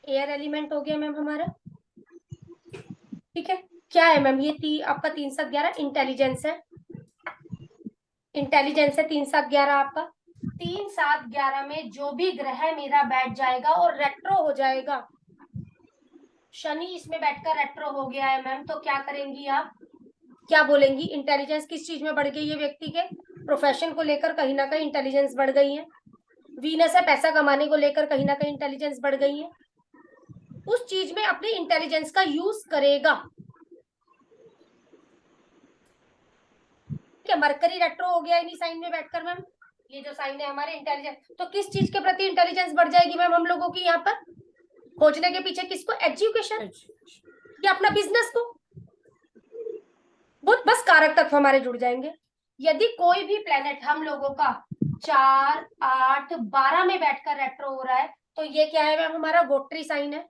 एयर एलिमेंट हो गया मैम हमारा, ठीक है। क्या है मैम ये आपका 3, 7, 11 इंटेलिजेंस है, इंटेलिजेंस है 3, 7, 11 आपका। 3, 7, 11 में जो भी ग्रह मेरा बैठ जाएगा और रेट्रो हो जाएगा, शनि इसमें बैठकर रेट्रो हो गया है मैम, तो क्या करेंगी आप, क्या बोलेंगी, इंटेलिजेंस किस चीज में बढ़ गई है व्यक्ति के, प्रोफेशन को लेकर कहीं ना कहीं इंटेलिजेंस बढ़ गई है। वीनस है पैसा कमाने को लेकर कहीं ना कहीं इंटेलिजेंस बढ़ गई है, उस चीज में अपनी इंटेलिजेंस का यूज करेगा। ठीक है, मरकरी रेट्रो हो गया इन्हीं साइन में बैठकर मैम, ये जो साइन है हमारे इंटेलिजेंस, तो किस चीज के प्रति इंटेलिजेंस बढ़ जाएगी मैम हम लोगों की यहाँ पर, खोजने के पीछे किसको, एजुकेशन या अपना बिजनेस को, वो बस कारक तत्व हमारे जुड़ जाएंगे। यदि कोई भी प्लेनेट हम लोगों का 4, 8, 12 में बैठकर रेट्रो हो रहा है, तो ये क्या है मैम हमारा वोट्री साइन है,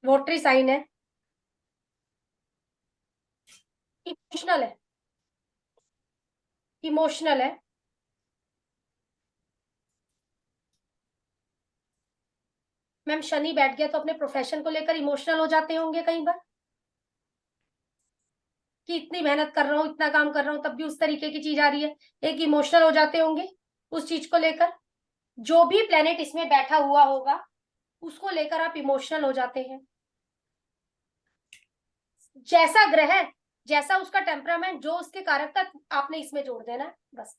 वोट्री साइन है, इमोशनल है, इमोशनल है। मैम शनि बैठ गया तो अपने प्रोफेशन को लेकर इमोशनल हो जाते होंगे कई बार, कि इतनी मेहनत कर रहा हूँ, इतना काम कर रहा हूँ, तब भी उस तरीके की चीज आ रही है, एक इमोशनल हो जाते होंगे उस चीज को लेकर। जो भी प्लेनेट इसमें बैठा हुआ होगा उसको लेकर आप इमोशनल हो जाते हैं। जैसा ग्रह, जैसा उसका टेम्परामेंट, जो उसके कारक तक आपने इसमें जोड़ देना है बस।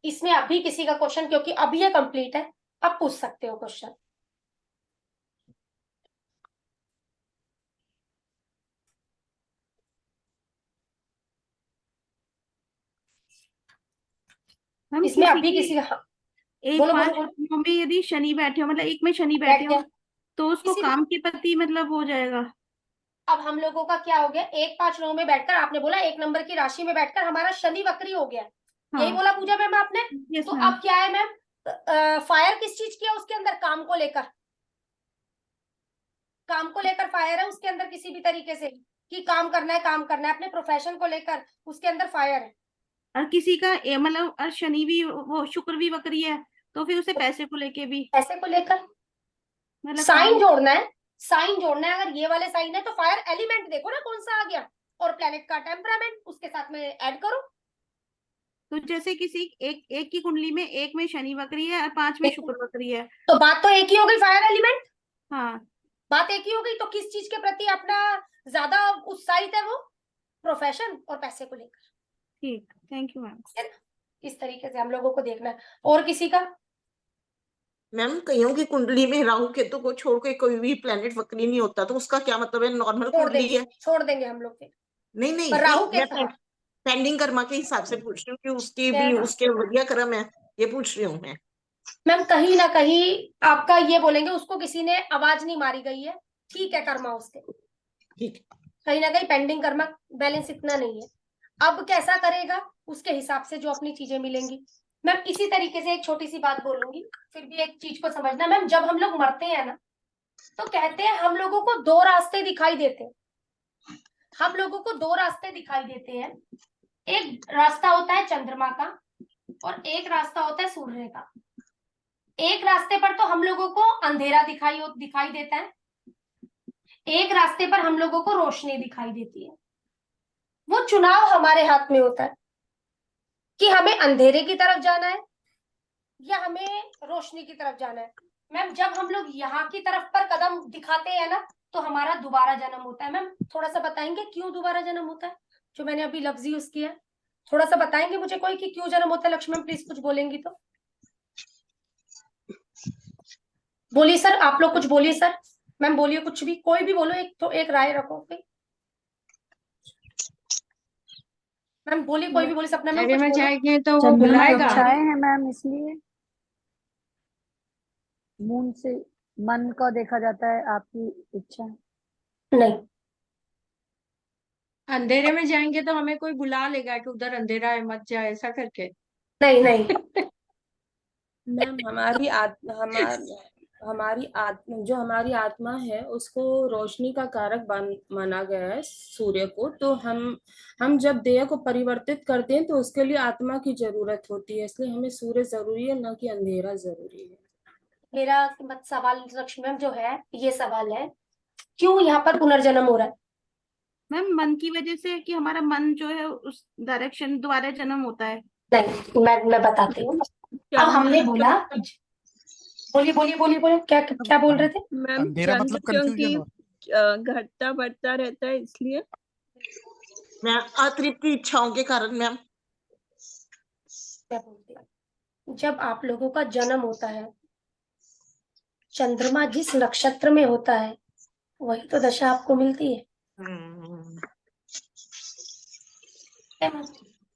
इसमें अभी किसी का क्वेश्चन, क्योंकि अभी ये कंप्लीट है, आप पूछ सकते हो क्वेश्चन। हम इसमें किसी अभी की किसी का, हाँ, एक बोलो बोलो 5 बोलो, राशियों में यदि शनि बैठे हो, मतलब एक में शनि बैठ बैठे गया हो, तो उसको किसी काम के प्रति मतलब हो जाएगा। अब हम लोगों का क्या हो गया, 1, 5, 9 में बैठकर, आपने बोला 1 नंबर की राशि में बैठकर हमारा शनि वक्री हो गया, यही हाँ, बोला पूजा मैम आपने। यस तो मैम। अब क्या है मैम, फायर किस चीज की है उसके अंदर, काम को लेकर, काम को लेकर फायर है उसके अंदर किसी भी तरीके से, कि काम करना है, काम करना है अपने प्रोफेशन को लेकर, उसके अंदर फायर है। और किसी का मतलब और शनि भी, वो शुक्र भी वक्री है, तो फिर उसे पैसे को लेके भी पैसे को लेकर मतलब साइन काम। जोड़ना है, साइन जोड़ना है। अगर ये वाले साइन है तो फायर एलिमेंट देखो ना कौन सा आ गया, और प्लेनेट का टेम्परामेंट उसके साथ में ऐड करो। तो जैसे किसी एक एक की कुंडली में एक में शनि वक्री है और 5 में शुक्र वक्री है। तो बात तो एक ही हो गई, फायर एलिमेंट, हाँ, बात एक ही हो गई। तो किस चीज के प्रति अपना ज्यादा उत्साहित है वो, प्रोफेशन और पैसे को लेकर, ठीक, थैंक यू मैम। है ना? इस तरीके से हम लोगों को देखना है। और किसी का, मैम कईयों की कुंडली में राहु केतु को छोड़ के कोई भी प्लेनेट वक्री नहीं होता, तो उसका क्या मतलब है, नॉर्मल कुंडली है? छोड़ देंगे हम लोग फिर। नहीं नहीं पर राहु मैं के, पेंडिंग कर्मा के हिसाब से पूछ रही हूँ कि उसकी भी, हाँ, उसके बढ़िया कर्म है, ये पूछ रही हूँ मैं। मैम कहीं ना कहीं आपका ये बोलेंगे उसको किसी ने आवाज नहीं मारी गई है, ठीक है कर्मा उसके, ठीक है। कहीं ना कहीं पेंडिंग कर्मा, बैलेंस इतना नहीं है। अब कैसा करेगा उसके हिसाब से जो अपनी चीजें मिलेंगी। मैम इसी तरीके से एक छोटी सी बात बोलूंगी, फिर भी एक चीज को समझना मैम, जब हम लोग मरते हैं ना, तो कहते हैं हम लोगों को 2 रास्ते दिखाई देते हैं, हम लोगों को 2 रास्ते दिखाई देते हैं। एक रास्ता होता है चंद्रमा का और एक रास्ता होता है सूर्य का। एक रास्ते पर तो हम लोगों को अंधेरा दिखाई देता है, एक रास्ते पर हम लोगों को रोशनी दिखाई देती है। वो चुनाव हमारे हाथ में होता है कि हमें अंधेरे की तरफ जाना है या हमें रोशनी की तरफ जाना है। मैम जब हम लोग यहाँ की तरफ पर कदम दिखाते हैं ना, तो हमारा दोबारा जन्म होता है। मैम थोड़ा सा बताएंगे क्यों दोबारा जन्म होता है, जो मैंने अभी लफ्ज यूज किया, थोड़ा सा बताएंगे मुझे कोई कि क्यों जन्म होता है। लक्ष्मण प्लीज कुछ बोलेंगी तो बोलिए सर, आप लोग कुछ बोलिए सर, मैम बोलिए कुछ भी, कोई भी बोलो, एक तो एक राय रखो कोई। मैम बोलिए, कोई भी बोलिए, सपना मैम अरे कुछ में बोलो। जाएंगे तो वो चंद्रमा बुलाएगा। कक्षाएं हैं मैम, इसलिए मून से मन को देखा जाता है, आपकी इच्छा। नहीं, अंधेरे में जाएंगे तो हमें कोई बुला लेगा कि उधर अंधेरा है मत जा, ऐसा करके। नहीं नहीं, मैम हमारी आत्मा, जो हमारी आत्मा है उसको रोशनी का कारक माना गया है सूर्य को। तो हम जब देह को परिवर्तित करते हैं तो उसके लिए आत्मा की जरूरत होती है, इसलिए हमें सूर्य जरूरी है, ना कि अंधेरा जरूरी है। मेरा मत सवाल लक्ष्मी मैम जो है, ये सवाल है क्यों यहाँ पर पुनर्जन्म हो रहा है? मैम मन की वजह से, कि हमारा मन जो है उस डायरेक्शन दोबारा जन्म होता है। नहीं, मैं बताती हूँ। अब हमने बोला, बोलिए बोलिए बोलिए बोलिए, क्या क्या बोल रहे थे? मैम अंधेरा चंद्र मतलब क्योंकि कंफ्यूजन हो। घटता बढ़ता रहता है इसलिए। मैम अतृप्त इच्छाओं के कारण मैम। क्या बोलते हैं, जब आप लोगों का जन्म होता है, चंद्रमा जिस नक्षत्र में होता है वही तो दशा आपको मिलती है।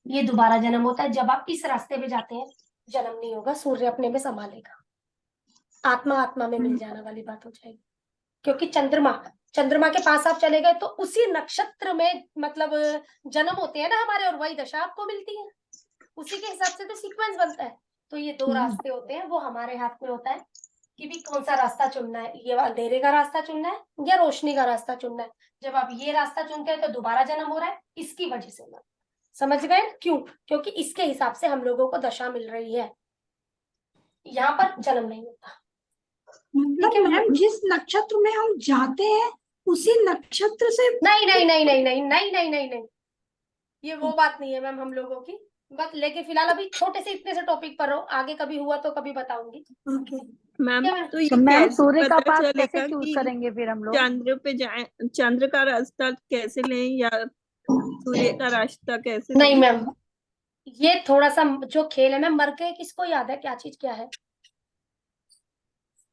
ये दोबारा जन्म होता है जब आप इस रास्ते पे जाते हैं, जन्म नहीं होगा, सूर्य अपने में संभालेगा, आत्मा आत्मा में मिल जाना वाली बात हो जाएगी। क्योंकि चंद्रमा के पास आप चले गए तो उसी नक्षत्र में मतलब जन्म होते हैं ना हमारे, और वही दशा आपको मिलती है, उसी के हिसाब से तो सीक्वेंस बनता है। तो ये दो रास्ते होते हैं, वो हमारे हाथ में होता है कि भी कौन सा रास्ता चुनना है, ये अंधेरे का रास्ता चुनना है या रोशनी का रास्ता चुनना है। जब आप ये रास्ता चुनते हैं तो दोबारा जन्म हो रहा है, इसकी वजह से ना, समझ गए क्यों? क्योंकि इसके हिसाब से हम लोगों को दशा मिल रही है, यहाँ पर जन्म नहीं होता। मतलब मैम जिस नक्षत्र में हम जाते हैं उसी नक्षत्र से नहीं नहीं नहीं नहीं नहीं नहीं नहीं नहीं नहीं, ये वो बात नहीं है मैम हम लोगों की। बस लेके फिलहाल अभी छोटे से इतने से टॉपिक पर हो, आगे कभी हुआ तो कभी बताऊंगी। मैम क्या तो ये तो मैम कैसे सूर्य का पता पाथ चलेगा कैसे चूज कि करेंगे फिर हम लोग? चंद्र पे जाए, चंद्र का रास्ता कैसे लें या सूर्य का रास्ता कैसे नहीं लें? मैम, ये थोड़ा सा जो खेल है मैम, मर के किसको याद है क्या चीज क्या है?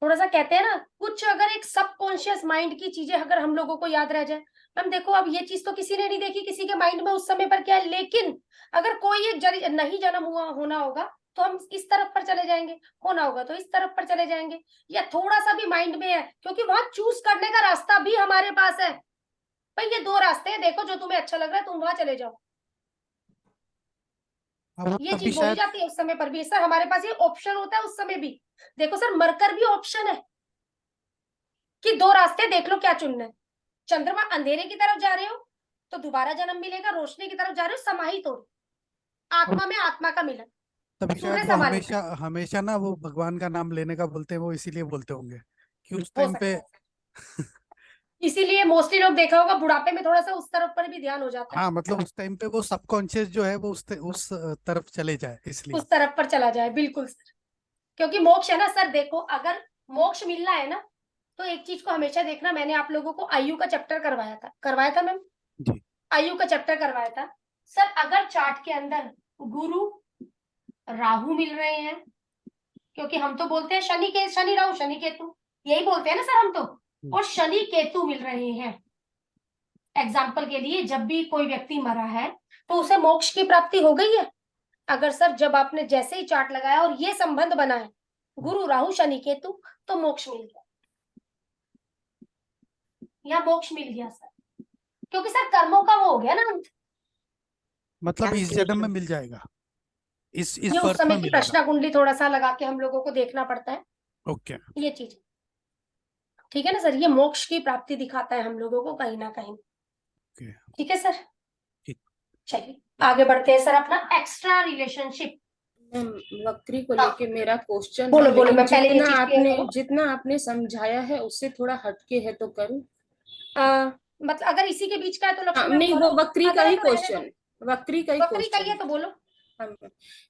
थोड़ा सा कहते हैं ना, कुछ अगर एक सबकॉन्शियस माइंड की चीजें अगर हम लोगों को याद रह जाए। मैम देखो, अब ये चीज तो किसी ने नहीं देखी, किसी के माइंड में उस समय पर क्या है, लेकिन अगर कोई एक नहीं जन्म हुआ होना होगा तो हम इस तरफ पर चले जाएंगे, होना होगा तो इस तरफ पर चले जाएंगे, या थोड़ा सा भी माइंड में है, क्योंकि वहां चूज करने का रास्ता भी हमारे पास है। भाई ये दो रास्ते हैं, देखो जो तुम्हें अच्छा लग रहा है तुम वहां चले जाओ। ये तभी चीज बोली शायद जाती है उस समय पर भी, सर हमारे पास ये ऑप्शन होता है उस समय भी। देखो सर, मरकर भी ऑप्शन है कि दो रास्ते देख लो क्या चुनना है। चंद्रमा अंधेरे की तरफ जा रहे हो तो दोबारा जन्म मिलेगा, रोशनी की तरफ जा रहे हो समाहित हो, आत्मा में आत्मा का मिलन, तभी सूर्य शायद वो संभालेगा। हमेशा हमेशा ना वो भगवान का नाम लेने का बोलते हैं, वो इसीलिए बोलते होंगे कि उस हो टाइम सकता पे है, इसीलिए मोस्टली लोग देखा होगा बुढ़ापे में थोड़ा सा उस तरफ पर भी ध्यान हो जाता है, हाँ, मतलब उस टाइम पे वो सबकॉन्शियस जो है वो उस तरफ चले जाए इसलिए। उस तरफ पर चला जाए। बिल्कुल सर, क्योंकि मोक्ष है ना सर। देखो अगर मोक्ष मिलना है ना, तो एक चीज को हमेशा देखना, मैंने आप लोगों को आयु का चैप्टर करवाया था मैम, जी आयु का चैप्टर करवाया था सर। अगर चार्ट के अंदर गुरु राहु मिल रहे हैं, क्योंकि हम तो बोलते हैं शनि राहु शनि केतु, यही बोलते हैं ना सर हम तो, और शनि केतु मिल रहे हैं। एग्जाम्पल के लिए जब भी कोई व्यक्ति मरा है तो उसे मोक्ष की प्राप्ति हो गई है। अगर सर जब आपने जैसे ही चार्ट लगाया और ये संबंध बना है गुरु राहु शनि केतु, तो मोक्ष मिल गया, यहाँ मोक्ष मिल गया सर, क्योंकि सर कर्मों का वो हो गया ना अंत। मतलब इस जन्म में मिल जाएगा, इस ये उस बर्थ समय में की मिलेगा। प्रश्न कुंडली थोड़ा सा लगा के हम लोगों को देखना पड़ता है, ओके ये चीज ठीक है ना सर। ये मोक्ष की प्राप्ति दिखाता है हम लोगों को कहीं ना कहीं, ओके ठीक है सर। ठीक। चलिए आगे बढ़ते हैं सर, अपना एक्स्ट्रा रिलेशनशिप। मैम वक्री को लेके मेरा क्वेश्चन बोलो है, बोलो, लेकिन मैं पहले ये चीज क्लियर करूं। जितना आपने समझाया है उससे थोड़ा हटके है तो करूं। मतलब अगर इसी के बीच का है तो हाँ, लक्ष्मी मैम नहीं बोलो, वो वक्री का अगर ही है तो रहने क्वेश्चन, दो। वक्री का ही बकरी का ही क्वेश्चन। है तो बोलो। हाँ,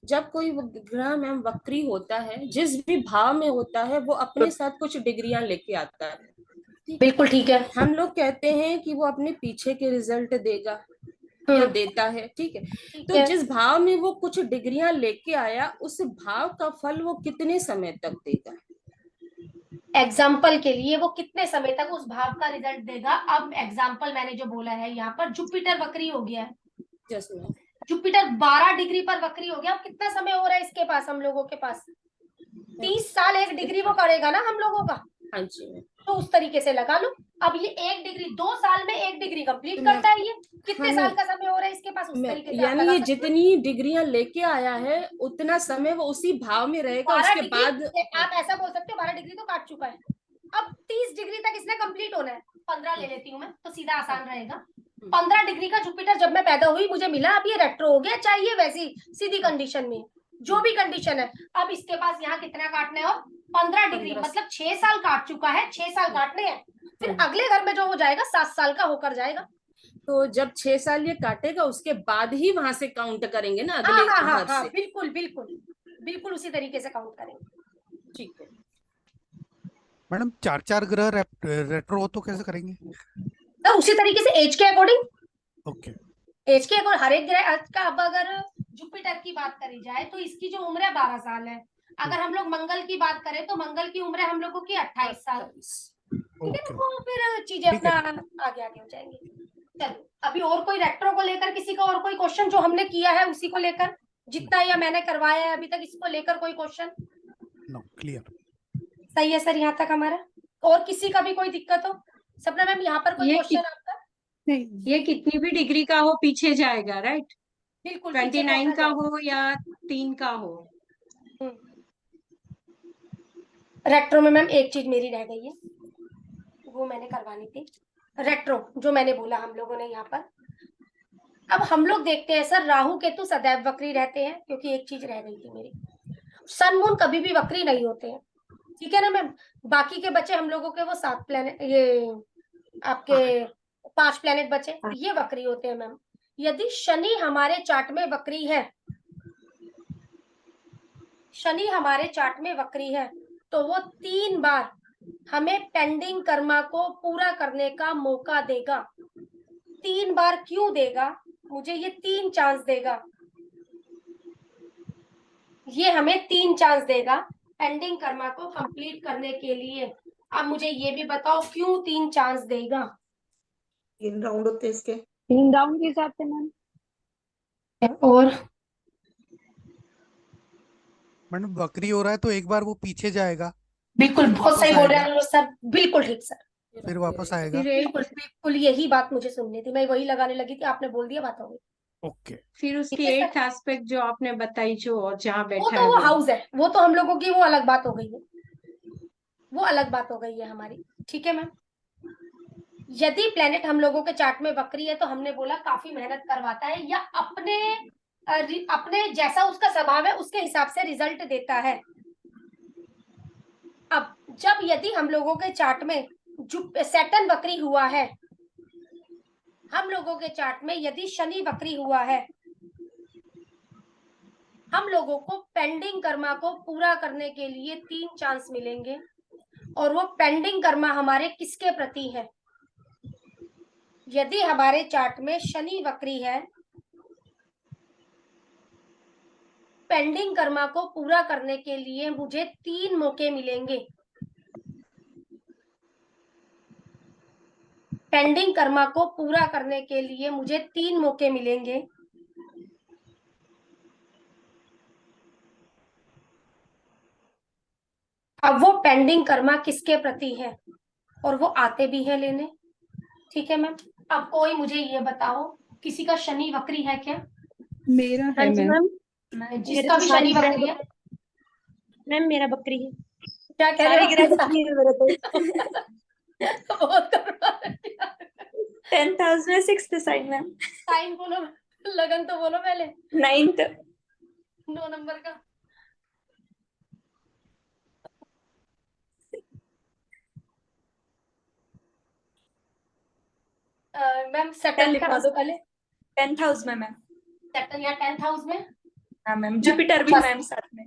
जब कोई ग्रह मैम वक्री होता है, जिस भी भाव में होता है, वो अपने साथ कुछ डिग्रियां लेके आता है। बिल्कुल ठीक है। हम लोग कहते हैं कि वो अपने पीछे के रिजल्ट देगा या देता है, ठीक है। तो जिस भाव में वो कुछ डिग्रियां लेके आया, उस भाव का फल वो कितने समय तक देगा? एग्जाम्पल के लिए वो कितने समय तक उस भाव का रिजल्ट देगा। अब एग्जाम्पल मैंने जो बोला है, यहाँ पर जुपिटर वक्री हो गया है, जैसे जुपिटर 12 डिग्री पर वक्री हो गया। अब कितना समय हो रहा है इसके पास, हम लोगों के पास 30 साल 1 डिग्री वो करेगा ना हम लोगों का। हाँ जी, तो उस तरीके से लगा लो। अब ये 1 डिग्री 2 साल में 1 डिग्री कंप्लीट करता है, ये कितने हाँ, साल का समय हो रहा है इसके पास, उस तरीके से आप यानी लगा ये सकते हो। जितनी डिग्रियां लेके आया है उतना समय वो उसी भाव में रहेगा, 12 उसके डिग्री बाद आप ऐसा बोल सकते हो, 12 डिग्री तो काट चुका है, अब 30 डिग्री तक इसने कंप्लीट होना है। 15 ले लेती हूँ मैं तो सीधा आसान रहेगा। 15 डिग्री का जुपिटर जब मैं पैदा हुई मुझे मिला, अब ये रेट्रो हो गया, चाहिए वैसी सीधी कंडीशन में, जो भी कंडीशन है। अब इसके पास यहाँ कितना काटना है, और 15 डिग्री 15 मतलब 6 साल काट चुका है, 6 साल काटने हैं। फिर अगले घर में जो हो जाएगा 7 साल का होकर जाएगा। तो जब 6 साल ये काटेगा उसके बाद ही वहां से काउंट करेंगे ना, हाँ अगले हाँ हाँ घर हाँ, से। बिल्कुल बिल्कुल बिल्कुल उसी तरीके से काउंट करेंगे। ठीक है मैडम 4 ग्रह रेट्रो हो तो कैसे करेंगे? तो उसी तरीके से एज के अकॉर्डिंग, ओके। एज के अकॉर्डिंग हर एक ग्रह अर्थ का। अब अगर जुपिटर की बात करी जाए तो इसकी जो उम्र है 12 साल है। अगर हम लोग मंगल की बात करें तो मंगल की उम्र है हम लोगों की 28 साल। ठीक है, वो फिर चीजें ठीक है, अपना आगे आगे हो जाएंगी। चलो, अभी और कोई रेट्रो को लेकर किसी का और कोई क्वेश्चन जो हमने किया है उसी को लेकर, जितना या मैंने करवाया है अभी तक, इसको लेकर कोई क्वेश्चन? No, clear. सही है सर, यहाँ तक हमारा। और किसी का भी कोई दिक्कत हो? सपना मैम यहाँ पर कोई ये क्वेश्चन कि- आपका? नहीं, ये कितनी भी डिग्री का हो पीछे जाएगा, राइट? बिल्कुल पीछे 29 पहुंचा का जाएगा। हो या 3 का हो। रेट्रो में मैम एक चीज मेरी रह गई है, वो मैंने करवानी थी। रेट्रो जो मैंने बोला हम लोगों ने यहाँ पर, अब हम लोग देखते हैं सर राहु केतु सदैव वक्री रहते हैं, क्योंकि एक चीज रह गई थी मेरी, सन मून कभी भी वक्री नहीं होते हैं। ठीक है ना मैम? बाकी के बचे हम लोगों के वो 7 प्लेनेट, ये आपके 5 प्लेनेट बचे, ये वक्री होते हैं मैम। यदि शनि हमारे चार्ट में वक्री है, शनि हमारे चार्ट में वक्री है, तो वो 3 बार हमें पेंडिंग कर्मा को पूरा करने का मौका देगा। 3 बार क्यों देगा? मुझे ये 3 चांस देगा, ये हमें 3 चांस देगा पेंडिंग कर्मा को कंप्लीट करने के लिए। अब मुझे ये भी बताओ क्यों 3 चांस देगा? 3 राउंड होते हैं इसके। 3 राउंड के हिसाब से मैम। और मैडम वक्री हो रहा है तो एक बार वो पीछे जाएगा, बिल्कुल बहुत वापस सही बोल रहे आएगा, हैं सर, बिल्कुल ठीक सर, फिर वापस आएगा। फिर एक बिल्कुल बिल्कुल यही बात मुझे सुननी थी, मैं वही लगाने लगी थी, आपने बोल दिया, बात हो गई। ओके। फिर उसकी ठीक है सर। 8th एस्पेक्ट जो आपने बताई, जो और जहाँ वो बैठा तो है वो वो। हाउस है, वो तो हम लोगों की वो अलग बात हो गई है, वो अलग बात हो गई है हमारी। ठीक है मैम? यदि प्लेनेट हम लोगों के चार्ट में वक्री है तो हमने बोला काफी मेहनत करवाता है, या अपने जैसा उसका स्वभाव है उसके हिसाब से रिजल्ट देता है। अब जब यदि हम लोगों के चार्ट में सैटर्न वक्री हुआ है, हम लोगों के चार्ट में यदि शनि वक्री हुआ है, हम लोगों को पेंडिंग कर्मा को पूरा करने के लिए 3 चांस मिलेंगे। और वो पेंडिंग कर्मा हमारे किसके प्रति है? यदि हमारे चार्ट में शनि वक्री है, पेंडिंग कर्मा को पूरा करने के लिए मुझे 3 मौके मिलेंगे। पेंडिंग कर्मा को पूरा करने के लिए मुझे 3 मौके मिलेंगे। अब वो पेंडिंग कर्मा किसके प्रति है, और वो आते भी हैं लेने। ठीक है मैम? अब कोई मुझे ये बताओ, किसी का शनि वक्री है क्या? मेरा है मैम। जिसका भी शनि वक्री है, मैम मेरा बकरी है। क्या कह सारे रहे ग्रह हो? बकरी है मेरे तो। बहुत करवा रहे हैं। 10th हाउस में 6th साइन मैम। साइन बोलो, लगन तो बोलो पहले। 9th। 9 नंबर का। मैम सेटल लिखवा दो पहले। 10th हाउस में मैम। सेटल या 10th हाउस में? हाँ मैम, जुपिटर भी बस। मैम साथ में।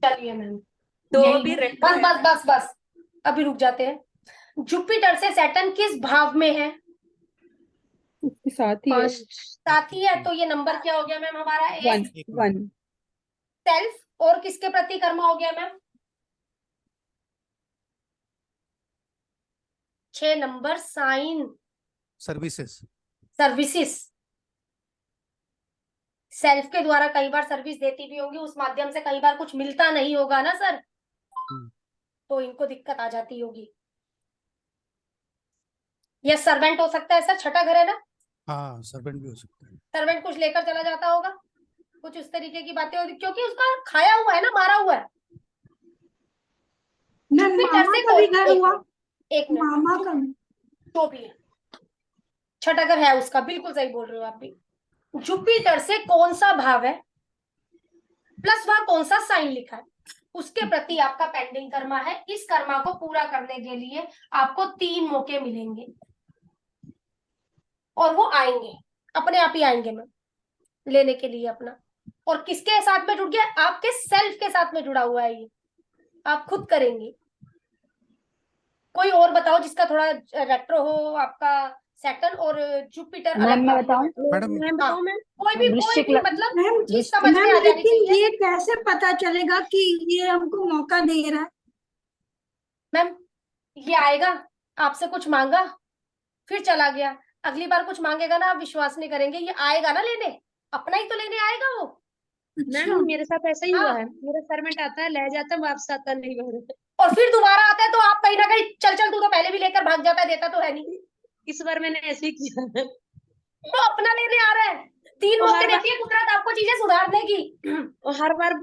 चलिए मैम, तो यही भी है। रेट्रो बस है बस मैम। बस बस, अभी रुक जाते हैं। जुपिटर से सैटर्न किस भाव में है? उसके साथ ही है। फर्स्ट। साथी है, तो ये नंबर क्या हो गया मैम हमारा? 1 एक। 1। सेल्फ और किसके प्रति कर्मा हो गया ma'am? 6 number sign services. Services. Self के द्वारा कई बार सर्विस देती भी होगी, उस माध्यम से कई बार कुछ मिलता नहीं होगा ना सर, तो इनको दिक्कत आ जाती होगी। या सर्वेंट हो सकता है सर, छठा घर है ना, हाँ सर्वेंट भी हो सकता है। सर्वेंट कुछ लेकर चला जाता होगा, कुछ उस तरीके की बातें होगी, क्योंकि उसका खाया हुआ है ना, मारा हुआ है। मैम जुपिटर मामा से का भी कौन, घर हुआ, एक मिनट, मामा का भी। जो भी है, छठा घर है उसका, बिल्कुल सही बोल रहे हो आप भी। जुपिटर से कौन सा भाव है, प्लस वहां कौन सा साइन लिखा है, उसके प्रति आपका पेंडिंग कर्मा है। इस कर्मा को पूरा करने के लिए आपको 3 मौके मिलेंगे, और वो आएंगे, अपने आप ही आएंगे मैम, लेने के लिए अपना। और किसके साथ में जुड़ गया, आपके सेल्फ के साथ में जुड़ा हुआ है ये, आप खुद करेंगे। कोई और बताओ जिसका थोड़ा रेट्रो हो, आपका सैटर्न और जुपिटर अलग मैम मैं बताऊं? मैडम मैं हाँ, बताऊं मैम? कोई भी मतलब मैम चीज समझ में आ जानी लेकिन चाहिए। ये कैसे पता चलेगा कि ये हमको मौका दे रहा है? मैम ये आएगा, आपसे कुछ मांगा, फिर चला गया, अगली बार कुछ मांगेगा ना, आप विश्वास नहीं करेंगे, ये आएगा ना लेने, अपना ही तो लेने आएगा वो। अच्छा, मैम मेरे साथ ऐसा ही हुआ हाँ, है, मेरा सर्वेंट आता है, ले जाता है, वापस आता नहीं घर। और फिर दोबारा आता है तो आप कहीं ना कहीं चल चल, तू तो पहले भी लेकर भाग जाता है, देता तो है नहीं, इस बार मैंने ऐसे ही किया है। तो अपना लेने आ रहा है। 3 वो मौके हर बार देती है कुदरत आपको चीजें सुधारने की। वो हर बार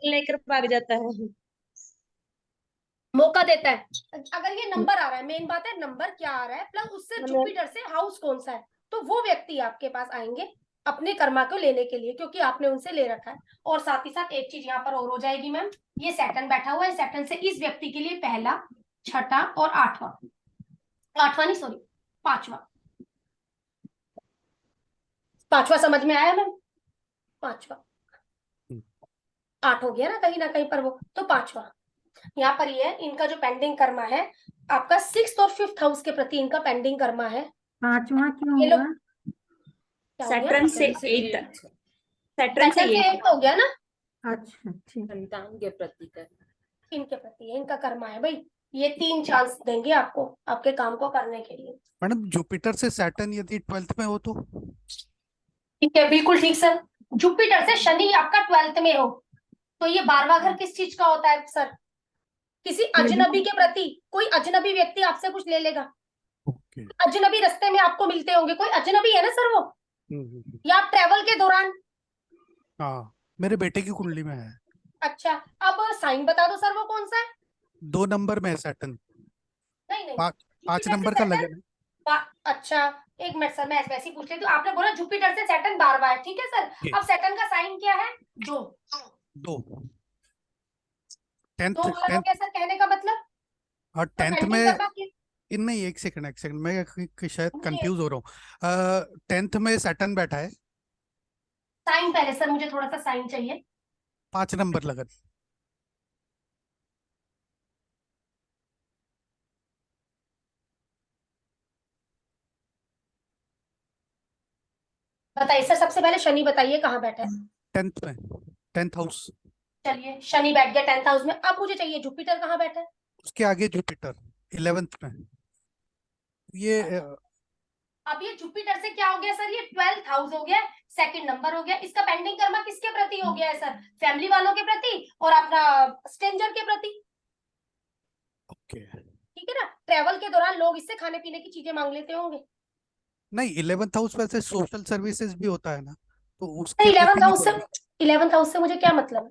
लेकर भाग जाता है। मौका देता है। अगर ये नंबर आ रहा है, मेन बात है नंबर क्या आ रहा है, प्लस उससे जुपिटर से हाउस कौन सा है, तो वो व्यक्ति आपके पास आएंगे अपने कर्मा को लेने के लिए, क्योंकि आपने उनसे ले रखा है। और साथ ही साथ एक चीज यहाँ पर और हो जाएगी मैम, ये सैटर्न बैठा हुआ है, सैटर्न से इस व्यक्ति के लिए पहला, छठा और आठवां, आठवां नहीं सॉरी, पांचवा समझ में आया मैम, पांचवा, 8 हो गया ना कहीं पर वो, तो पांचवा यहाँ पर ये इनका जो पेंडिंग कर्मा है, आपका 6th और 5th हाउस के प्रति इनका पेंडिंग कर्मा है। पांचवा क्यों ये लोग हुआ? क्या हो गया, सैटर्न से से 8 8 सैटर्न से सैटर्न से 8 एक हो गया ना, अच्छा ठीक। संतान के प्रति कर। इनके प्रति है, इनका कर्मा है भाई। ये 3 चांस देंगे आपको आपके काम को करने के लिए। मैडम जुपिटर से सैटर्न यदि 12th में हो तो? ठीक है, बिल्कुल ठीक सर। जुपिटर से शनि आपका 12th में हो, तो ये 12वां घर किस चीज का होता है सर, किसी अजनबी के प्रति, कोई अजनबी व्यक्ति आपसे कुछ ले लेगा, ओके। अजनबी रास्ते में आपको मिलते होंगे, कोई अजनबी है ना सर वो, या आप ट्रेवल के दौरान। हाँ मेरे बेटे की कुंडली में है। अच्छा, अब साइन बता दो सर, वो कौन सा है? 2 नंबर में है सैटर्न। नहीं 5 जुपिटर नंबर से का सैटर्न, लगन है। अच्छा एक मिनट सर, मैं वैसे ही पूछ लेती हूँ। आपने बोला जुपिटर से सैटर्न 12वां है, ठीक है सर। ठीक। अब सैटर्न का साइन क्या है? जो 2 दो घर हो 10th गया सर, कहने का मतलब। और तो 10th पेंडिंग में कर्मा की नहीं, एक सेकंड मैं शायद मुझे कंफ्यूज हो रहा हूँ। 10th में सैटर्न बैठा है, साइन पहले सर, मुझे थोड़ा सा साइन चाहिए। 5 नंबर लगन। बताइए सर, सबसे पहले शनि बताइए कहाँ बैठा है। 10th में, 10th हाउस। चलिए शनि बैठ गया 10th हाउस में। अब मुझे चाहिए जुपिटर कहाँ बैठा है। उसके आगे जुपिटर 11th में। ये अब ये जुपिटर से क्या हो गया सर, ये 12th हाउस हो गया, सेकंड नंबर हो गया। इसका पेंडिंग कर्मा किसके प्रति हो गया है सर? फैमिली वालों के प्रति और अपना स्ट्रेंजर के प्रति। ओके। ठीक है ना, ट्रेवल के दौरान लोग इससे खाने पीने की चीजें मांग लेते होंगे। नहीं 11th हाउस वैसे सोशल सर्विसेज भी होता है ना, तो तो उसके प्रति 11th नहीं हाउस से, बोल रहा। 11th हाउस से मुझे क्या मतलब है?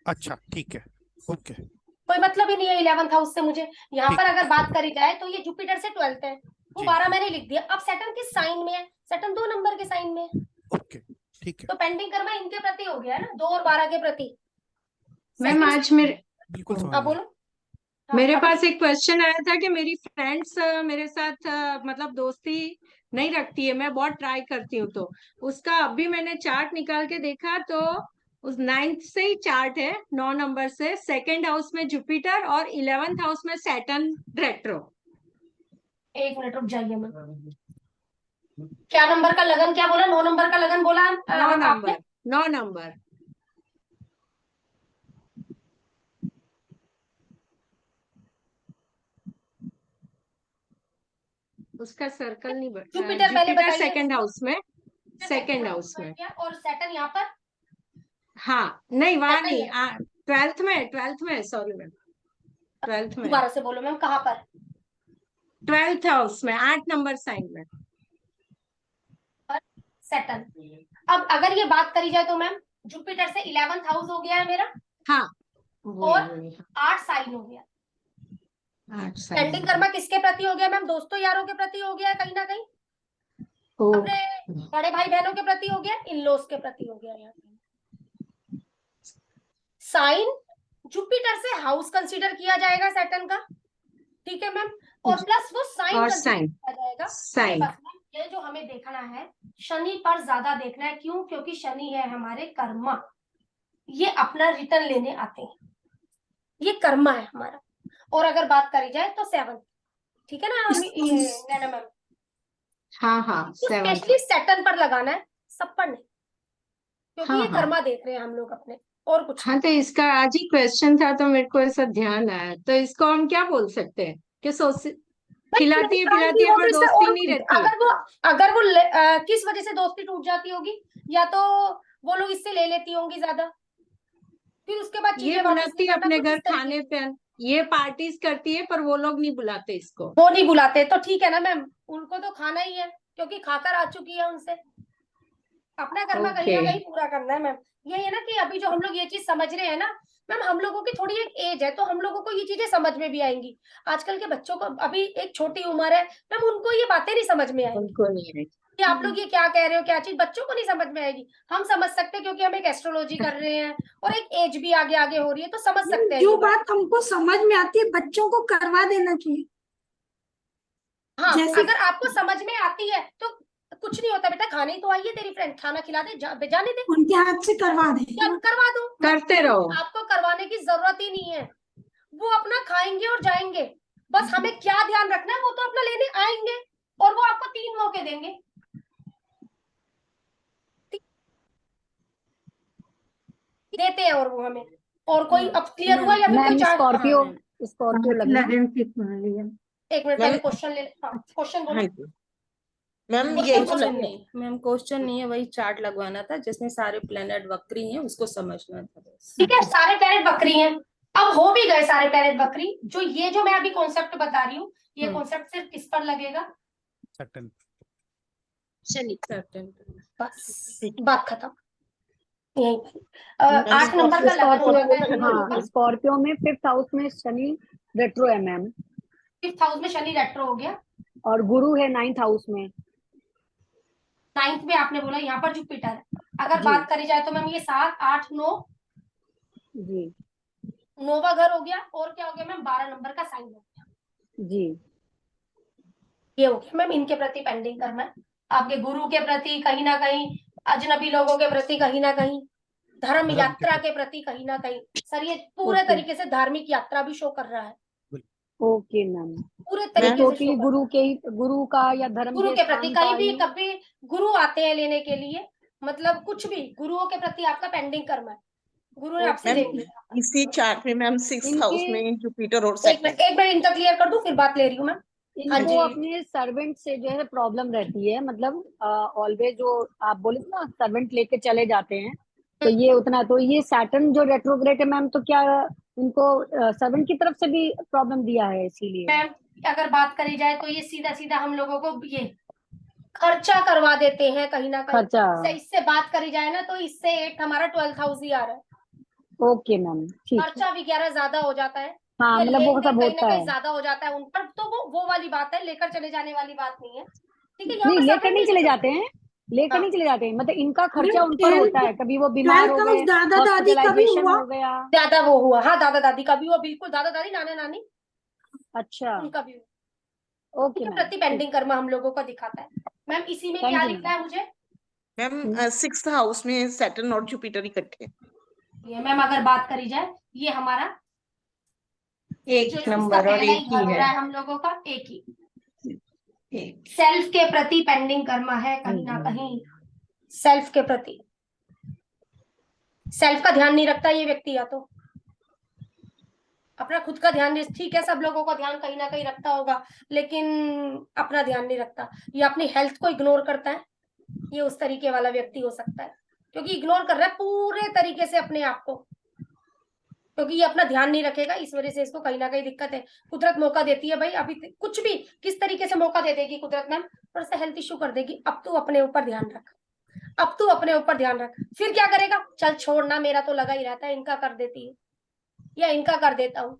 अच्छा ठीक है, ओके। कोई मतलब ही नहीं है 11th हाउस से मुझे। यहाँ ठीक। पर अगर बात करी जाए तो ये जुपिटर से 12th है, वो जी। 12 मैंने लिख दिया। अब सैटर्न किस साइन में है? सैटर्न 2 नंबर के साइन में है, ओके ठीक है, तो पेंडिंग कर्मा इनके प्रति हो गया है ना, 2 और 12 के प्रति। मैम Second- आज मेरे बिल्कुल समझ हाँ गया। बोलो। हाँ, मेरे अब पास एक क्वेश्चन आया था कि मेरी फ्रेंड्स मेरे साथ मतलब दोस्ती नहीं रखती है, मैं बहुत ट्राई करती हूँ, तो उसका अभी मैंने चार्ट निकाल के देखा तो उस 9th से ही चार्ट है, 9 नंबर से, सेकंड हाउस में जुपिटर और 11th हाउस में सैटर्न रेट्रो। एक मिनट रुक जाइए, मैं क्या नंबर का लगन, क्या बोला? 9 नंबर का लगन बोला 9 आपने? Number, 9 number. उसका सर्कल नहीं बन, जुपिटर पहले जुपिटर बताइए। सेकंड हाउस में, सेकंड हाउस में। और सैटर्न यहाँ पर हाँ नहीं वहां ऐसा ही नहीं, 12th में, 12th में, सॉरी मैम, 12th में, दोबारा से बोलो मैम, कहाँ पर? 12th हाउस में 8 नंबर साइन में। सेटन। अब अगर ये बात करी जाए तो मैम जुपिटर से 11th हाउस हो गया है मेरा, हाँ और 8 साइन हो गया। 8 पेंडिंग साइन। कर्मा किसके प्रति हो गया मैम? दोस्तों यारों के प्रति हो गया है कहीं ना कहीं, अपने बड़े भाई बहनों के प्रति हो गया, इन लॉज के प्रति हो गया। यहाँ साइन जुपिटर से हाउस कंसीडर किया जाएगा सैटर्न का, ठीक है मैम, और प्लस वो साइन और कंसीडर साइन किया जाएगा। साइन। बस मैम ये जो हमें देखना है शनि पर ज्यादा देखना है। क्यों? क्योंकि शनि है हमारे कर्मा, ये अपना रिटर्न लेने आते हैं, ये कर्मा है हमारा। और अगर बात करी जाए तो 7, ठीक है ना नैना मैम? हाँ हाँ तो 7। स्पेशली सैटर्न पर लगाना है, सब पर नहीं, क्योंकि हाँ ये हाँ कर्मा देख रहे हैं हम लोग अपने, और कुछ हाँ। तो इसका आज ही क्वेश्चन था तो मेरे को ऐसा ध्यान आया। तो इसको हम क्या बोल सकते हैं कि खिलाती है पिलाती है पर दोस्ती नहीं रहती है। अगर वो किस वजह से दोस्ती टूट जाती होगी, या तो वो लोग इससे ले लेती होंगी ज्यादा, फिर उसके बाद ये चीजें वापस बुलाती नहीं है करना, अपने कुछ घर इस तरीके खाने से। पे, ये पार्टीज करती है पर वो लोग नहीं बुलाते इसको। वो नहीं बुलाते तो ठीक है ना मैम, उनको तो खाना ही है क्योंकि खाकर आ चुकी है उनसे। अपना कर्मा कहीं ना ओके। कहीं पूरा करना है मैम। ये है ना कि अभी जो हम लोग ये चीज समझ रहे हैं ना मैम, हम लोगों की थोड़ी एक एज है तो हम लोगों को ये चीजें समझ में भी आएंगी। आजकल के बच्चों को अभी एक छोटी उम्र है मैम, उनको ये बातें नहीं समझ में आएंगी उनको नहीं है। कि आप लोग ये क्या कह रहे हो, क्या चीज बच्चों को नहीं समझ में आएगी। हम समझ सकते हैं क्योंकि हम एक एस्ट्रोलॉजी कर रहे हैं और एक एज भी आगे आगे हो रही है, तो समझ सकते हैं जो ये बात। बात हमको समझ में आती है बच्चों को करवा देना चाहिए। हाँ, जैसे अगर आपको समझ में आती है तो कुछ नहीं होता बेटा, खाने ही तो आई है तेरी फ्रेंड, खाना खिला दे, जाने दे, उनके हाथ से करवा दे। करवा दो, करते रहो। आपको करवाने की जरूरत ही नहीं है, वो अपना खाएंगे और जाएंगे। बस हमें क्या ध्यान रखना है, वो तो अपना लेने आएंगे और वो आपको 3 मौके देंगे। देते हैं और वो हमें, और कोई अब क्लियर हुआ या फिर कोई चार्ट? स्कॉर्पियो लगन की कुंडली है। एक मिनट पहले क्वेश्चन ले, हाँ क्वेश्चन बोलो। हाँ जी मैम, Question ये जो बोलो। क्वेश्चन नहीं मैम, क्वेश्चन नहीं है, वही चार्ट लगवाना था जिसमें सारे प्लेनेट वक्री हैं, उसको समझना था बस। ठीक है, सारे प्लेनेट वक्री हैं, अब हो भी गए सारे प्लेनेट वक्री। जो ये जो मैं अभी कॉन्सेप्ट बता रही हूँ, ये कॉन्सेप्ट सिर्फ किस पर लगेगा? सैटर्न। शनि। Certain। बस बात खत्म यही। 8 नंबर का लगन हो जाता है हम लोगों का। स्कॉर्पियो में 5th हाउस में शनि रेट्रो है मैम, 5th हाउस में शनि रेट्रो हो गया, और गुरु है 9th हाउस में। 9th में आपने बोला, यहाँ पर जुपिटर है। अगर जी। बात करी जाए तो मैम ये 7, 8, 9 जी 9वां घर हो गया, और क्या हो गया मैम? 12 नंबर का साइन हो गया। जी ये हो गया मैम, इनके प्रति पेंडिंग करना है, आपके गुरु के प्रति कहीं ना कहीं, अजनबी लोगों के प्रति कहीं ना कहीं, धर्म यात्रा के प्रति कहीं ना कहीं। सर ये पूरे ओके। तरीके से धार्मिक यात्रा भी शो कर रहा है, ओके मैम, पूरे मैं तरीके से टोटली शो कर गुरु के ही, गुरु का या धर्म गुरु के प्रति स्थान कहीं का भी ही। कभी गुरु आते हैं लेने के लिए, मतलब कुछ भी गुरुओं के प्रति आपका पेंडिंग कर्म है, गुरु ने आपसे ले मैम लिया। इसी चार्ट में मैम 6th हाउस इनके में जुपिटर और एक सैटर्न। मिनट इनका क्लियर कर दूं, फिर बात ले रही हूँ मैं। हाँ इनको जी, अपने सर्वेंट से जो है प्रॉब्लम रहती है, मतलब ऑलवेज जो आप बोले थे ना सर्वेंट लेके चले जाते हैं, तो ये उतना, तो ये सैटर्न जो रेट्रोग्रेड है मैम, तो क्या इनको सर्वेंट की तरफ से भी प्रॉब्लम दिया है इसीलिए? मैम अगर बात करी जाए तो ये सीधा सीधा हम लोगों को ये खर्चा करवा देते हैं कहीं ना कहीं। खर्चा। इससे बात करी जाए ना तो इससे 8 हमारा 12th हाउस ही आ रहा है, ओके मैम, ठीक है। खर्चा वगैरह ज्यादा हो जाता है, हाँ ये मतलब वो लेन-देन सब कहीं ना होता कहीं है। ज्यादा हो जाता है उन पर, तो वो वाली बात है, लेकर चले जाने वाली बात नहीं है। ठीक है, यहाँ नहीं पर लेकर सर्वेंट नहीं नहीं चले देते। जाते हैं, लेकर हाँ। नहीं चले जाते हैं, मतलब इनका खर्चा उन पर होता है, कभी वो बीमार 12th हो हाउस गए, दादा दादी का भी हॉस्पिटलाइजेशन हुआ। हो गया। ज्यादा वो हुआ, हाँ दादा दादी का भी हुआ, बिल्कुल दादा दादी नाना नानी अच्छा उनका भी हुआ। ओके ठीक है, मैम, प्रति पेंडिंग कर्म हम लोगों को दिखाता है। मैम इसी में Thank क्या you, लिखना है मुझे? मैम 6th हाउस में सैटर्न और जुपिटर इकट्ठे। ये मैम अगर बात करी जाए, ये हमारा जो 1 इसका नंबर और पहला ही एक घर ही हो है। रहा है हम लोगों का, एक ही एक। सेल्फ के प्रति पेंडिंग कर्म है कहीं ना कहीं, सेल्फ के प्रति, सेल्फ का ध्यान नहीं रखता ये व्यक्ति, या तो अपना खुद का ध्यान नहीं, ठीक है सब लोगों का ध्यान कहीं ना कहीं रखता होगा लेकिन अपना ध्यान नहीं रखता, या अपनी हेल्थ को इग्नोर करता है, ये उस तरीके वाला व्यक्ति हो सकता है, क्योंकि इग्नोर कर रहा है पूरे तरीके से अपने आप को। क्योंकि ये अपना ध्यान नहीं रखेगा, इस वजह से इसको कहीं ना कहीं दिक्कत है। कुदरत मौका देती है भाई, अभी कुछ भी किस तरीके से मौका दे देगी कुदरत मैम, थोड़ा सा हेल्थ इश्यू कर देगी, अब तू अपने ऊपर ध्यान रख, अब तू अपने ऊपर ध्यान रख। फिर क्या करेगा, चल छोड़ना, मेरा तो लगा ही रहता है, इनका कर देती है या इनका कर देता हूँ।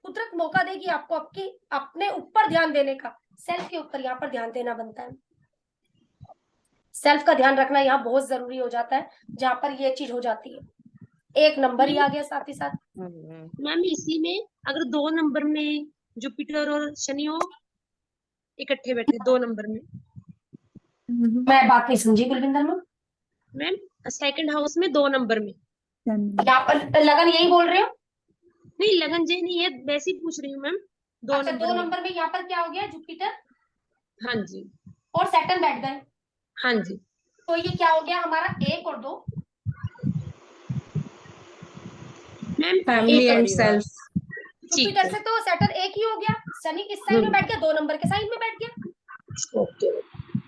कुदरत मौका देगी आपको आपकी अपने ऊपर ध्यान देने का, सेल्फ के ऊपर यहाँ पर ध्यान देना बनता है। सेल्फ का ध्यान रखना यहाँ बहुत जरूरी हो जाता है, जहां पर ये चीज हो जाती है। एक नंबर ही आ गया साथ ही साथ। मैम इसी में अगर 2 नंबर में जुपिटर और शनि हो इकट्ठे बैठे 2 नंबर में, मैं बात नहीं समझी Kulwinder ma'am. Ma'am second house में 2 नंबर में, यहाँ पर लगन यही बोल रहे हो? नहीं लगन जे नहीं है, वैसे ही पूछ रही हूँ मैम। 2 अच्छा, नंबर 2 में, नंबर में यहाँ पर क्या हो गया, जुपिटर हाँ जी, और सैटर्न बैठ गए, हाँ जी। तो ये क्या हो गया हमारा 1 और 2, ma'am family and self. Jupiter से तो सैटर्न एक ही हो गया, शनि किस साइड में बैठ गया, 2 नंबर के साइड में बैठ गया। ओके,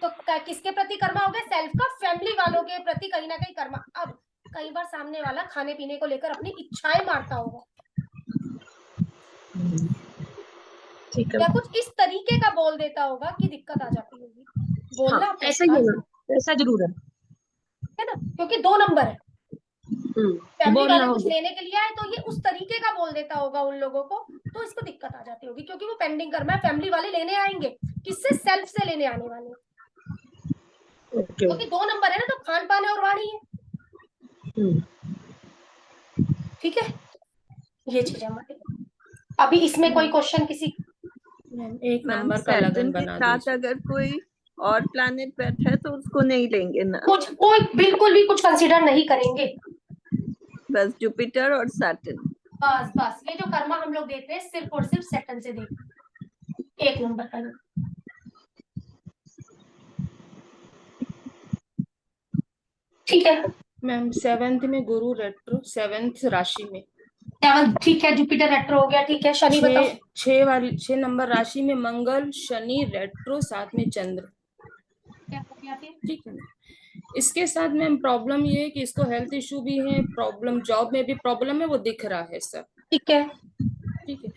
तो किसके प्रति कर्मा हो गया, सेल्फ का, फैमिली वालों के प्रति कहीं ना कहीं कर्मा। अब कई बार सामने वाला खाने पीने को लेकर अपनी इच्छाएं मारता होगा, ठीक है, या कुछ इस तरीके का बोल देता होगा कि दिक्कत आ जाती होगी। बोलना हाँ, ऐसा ही है मैम, ऐसा जरूर है ना, क्योंकि 2 नंबर है, फैमिली बोलना वाले कुछ होगा। लेने के लिए आए तो ये उस तरीके का बोल देता होगा उन लोगों को, तो इसको दिक्कत आ जाती होगी, क्योंकि वो पेंडिंग कर्मा है, फैमिली वाले लेने आएंगे, किससे, सेल्फ से लेने आने वाले हैं। क्योंकि 2 नंबर है ना, तो खान पान है और वाणी है। ठीक है, ये चीज है हमारी। अभी इसमें कोई क्वेश्चन किसी, एक मैम नंबर का लगन सैटर्न के बना साथ दीजिए। अगर कोई और प्लैनेट बैठा है तो उसको नहीं लेंगे ना, कुछ कोई बिल्कुल भी कुछ कंसीडर नहीं करेंगे, बस जुपिटर और सैटर्न। बस बस ये जो कर्मा हम लोग देते हैं सिर्फ और सिर्फ सैटर्न से देते हैं, 1 नंबर का। ठीक है मैम 7th में गुरु रेट्रो, 7th राशि में, 7, ठीक है, जुपिटर रेट्रो हो गया, ठीक है। शनि बताओ। 6 नंबर राशि में मंगल शनि रेट्रो, साथ में चंद्र। क्या हो गया फिर? ठीक है, इसके साथ मैम प्रॉब्लम ये है कि इसको हेल्थ इशू भी है, प्रॉब्लम जॉब में भी प्रॉब्लम है, वो दिख रहा है सब। ठीक है, ठीक है,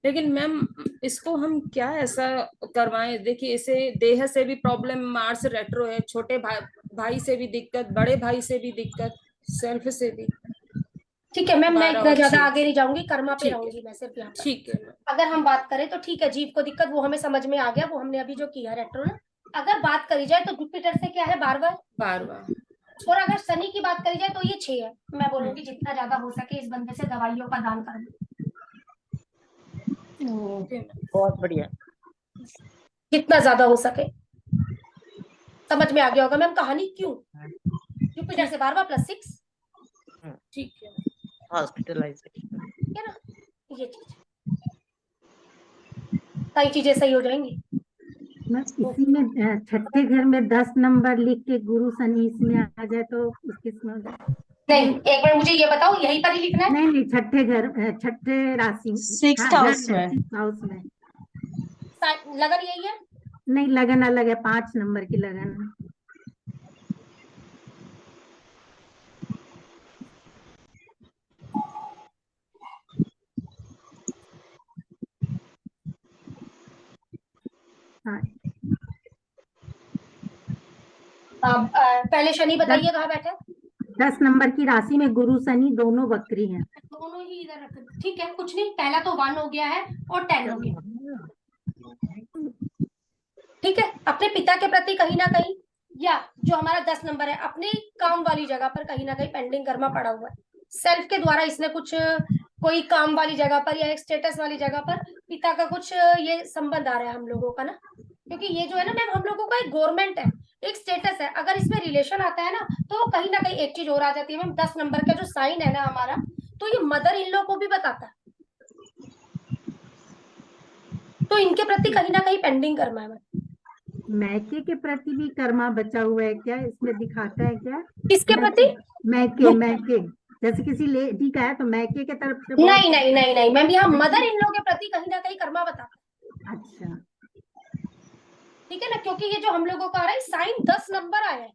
लेकिन मैम इसको हम क्या ऐसा करवाएं, देखिए इसे देह से भी प्रॉब्लम, मार्स रेट्रो है, छोटे भाई से भी दिक्कत, बड़े भाई से भी दिक्कत, सेल्फ से भी। ठीक है मैम, मैं 12 इतना और ज्यादा 6। आगे नहीं जाऊंगी, कर्मा पे ठीक है, रहूंगी मैं सिर्फ यहाँ पर। ठीक है मैम। अगर हम बात करें तो ठीक है, जीव को दिक्कत वो हमें समझ में आ गया, वो हमने अभी जो किया रेट्रो ना। अगर बात करी जाए तो जुपिटर से क्या है, 12वां, और अगर शनि की बात करी जाए तो ये 6 है। मैं बोलूंगी जितना ज्यादा हो सके इस बंदे से दवाइयों का दान कर दो, बहुत बढ़िया। जितना ज्यादा हो सके। समझ में आ गया होगा मैम कहानी क्यों, जुपिटर से 12वां + 6, ठीक है, हॉस्पिटलाइजेशन, ठीक है ना, ये चीज कई चीजें सही हो जाएंगी। मैं इसी में छठे घर में 10 नंबर लिख के गुरु शनि इसमें आ जाए तो किसमें हो जाए? नहीं, एक बार मुझे ये बताओ, यहीं पर ही लिखना है? नहीं नहीं, छठे घर, छठे राशि, 6th हाउस में, 6th हाउस में। लगन यही है? नहीं, लगन अलग है, 5 नंबर की लगन है। हाँ, पहले शनि बताइए कहाँ बैठे? 10 नंबर की राशि में गुरु शनि दोनों वक्री हैं। दोनों ही इधर रख, ठीक है, कुछ नहीं, पहला तो 1 हो गया है और 10 हो गया। ठीक है, अपने पिता के प्रति कहीं ना कहीं, या जो हमारा 10 नंबर है, अपने काम वाली जगह पर कहीं ना कहीं पेंडिंग कर्मा पड़ा हुआ है। सेल्फ के द्वारा इसने कुछ, कोई काम वाली जगह पर या एक स्टेटस वाली जगह पर पिता का कुछ ये संबंध आ रहा है हम लोगों का ना, क्योंकि ये जो है ना मैम हम लोगों का एक गवर्नमेंट है, एक स्टेटस है। अगर इसमें रिलेशन आता है ना तो कहीं ना कहीं एक चीज और आ जाती है मैम, 10 नंबर का जो साइन है ना हमारा, तो ये मदर इन लॉ को भी बताता है, तो इनके प्रति कहीं ना कहीं पेंडिंग कर्मा है। मैके के प्रति भी कर्मा बचा हुआ है क्या, इसमें दिखाता है क्या? किसके प्रति? मैके जैसे किसी लेडी का है तो मैके के तरफ से नहीं नहीं नहीं नहीं मैम, यहाँ मदर इन लॉ के प्रति कहीं ना कहीं कर्मा बताता है। अच्छा, ठीक है ना, क्योंकि ये जो हम लोगों का आ रहा है साइन 10 नंबर आया है।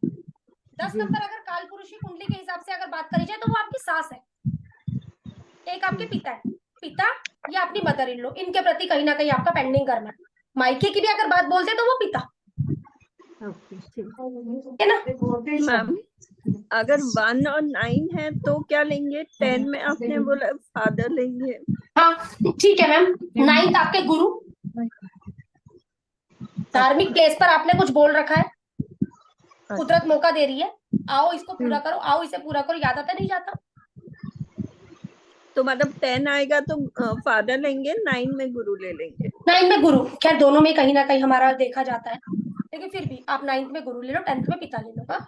10 नंबर अगर काल पुरुष की कुंडली के हिसाब से अगर बात करी जाए तो वो आपकी सास है। एक आपके पिता या अपनी मदर इन लो, इनके प्रति कहीं ना कहीं आपका पेंडिंग कर्म है। मायके की भी अगर बात बोलते तो वो पिता, ओके ठीक है ना। मैम अगर 1 और 9 है तो क्या लेंगे? 10 में आपने बोला फादर लेंगे। हाँ ठीक है मैम। 9th आपके गुरु, धार्मिक प्लेस पर आपने कुछ बोल रखा है, कुदरत मौका दे रही है, आओ इसको पूरा करो, आओ इसे पूरा करो, याद आता नहीं जाता। तो मतलब 10 आएगा तो फादर लेंगे, 9 में गुरु ले लेंगे। 9th में गुरु, खैर दोनों में कहीं ना कहीं हमारा देखा जाता है, लेकिन फिर भी आप 9th में गुरु ले लो, 10th में पिता ले लो। हाँ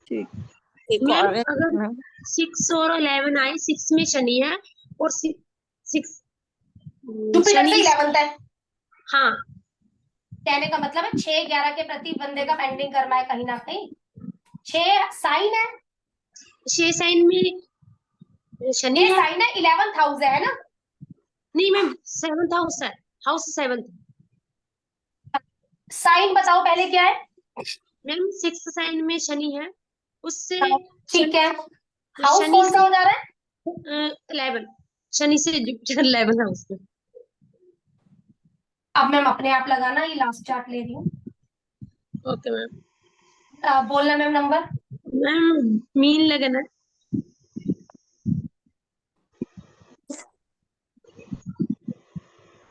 ठीक। एक मैम और है अगर 6 और 11 आए, 6 में शनि है और 6 जुपिटर से 11th है, हाँ कहने का मतलब है 6-11 के प्रति बंदे का पेंडिंग कर्म है कहीं ना कहीं। 6 साइन है, 6 साइन में शनि 6 है। साइन है, 11th हाउस है ना। नहीं मैम 7th हाउस है, हाउस 7th। साइन बताओ पहले क्या है। मैम 6 साइन में शनि है, उससे ठीक है, हाउस शनि कौन सा से हो जा रहा है। 11, शनि से जुपिटर 11 हाउस में। अब मैम अपने आप लगाना, ये लास्ट चार्ट ले रही हूँ। Okay ma'am. बोलना मैम नंबर। मैम मीन लगन है,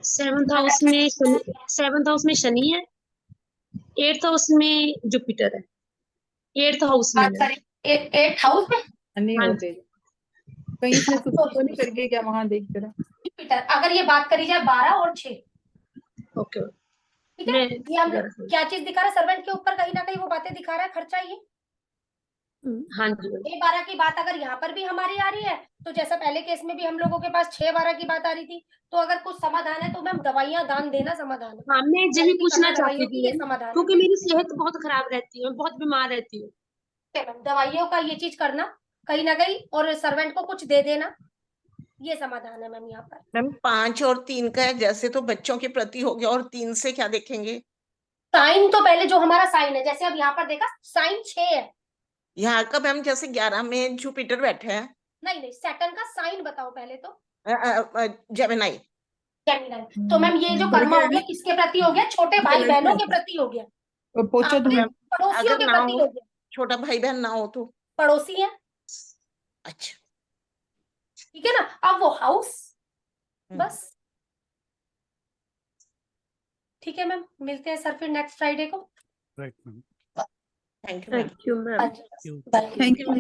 सेवंथ हाउस में शनि है, 8th हाउस में जुपिटर है, 8th हाउस में है। 8th हाउस में नहीं हाँ होते कहीं से सुपर तो नहीं कर गए क्या? वहां देख जरा। जुपिटर, अगर ये बात करी जाए 12 और 6, ओके ठीक है। ये हम क्या चीज दिखा रहा है, सर्वेंट के ऊपर कहीं ना कहीं वो बातें दिखा रहा है, खर्चा ये। हाँ जी। 6-12 की बात अगर यहाँ पर भी हमारी आ रही है, तो जैसा पहले केस में भी हम लोगों के पास 6-12 की बात आ रही थी, तो अगर कुछ समाधान है तो मैम दवाइयां दान देना समाधान है। हाँ मैं यही पूछना चाहती दवाइयों की ये थी समाधान है। क्योंकि मेरी सेहत बहुत खराब रहती है, बहुत बीमार रहती हूँ। ठीक है मैम, दवाइयों का ये चीज करना कहीं ना कहीं, और सर्वेंट को कुछ दे देना, ये समाधान है मैम यहाँ पर। मैम 5 और 3 का है, जैसे तो बच्चों के प्रति हो गया, और 3 से क्या देखेंगे? साइन तो पहले जो हमारा साइन है, जैसे अब यहाँ पर देखा साइन 6 है। यहाँ का मैम जैसे 11 में जुपिटर बैठे हैं। नहीं सैटर्न का साइन बताओ पहले तो। जेमिनाई। जेमिनाई, तो मैम ये जो कर्म हो गया किसके प्रति हो गया, छोटे भाई बहनों के प्रति हो गया, पोछो तो आपके मैम पड़ोसियों अगर के ना प्रति हो, हो गया। छोटा भाई बहन ना हो तो पड़ोसी है, अच्छा ठीक है ना। अब वो हाउस, बस ठीक है मैम, मिलते हैं सर फिर नेक्स्ट फ्राइडे को। Right ma'am. Thank you ma'am. Thank you ma'am. Bye. Thank you.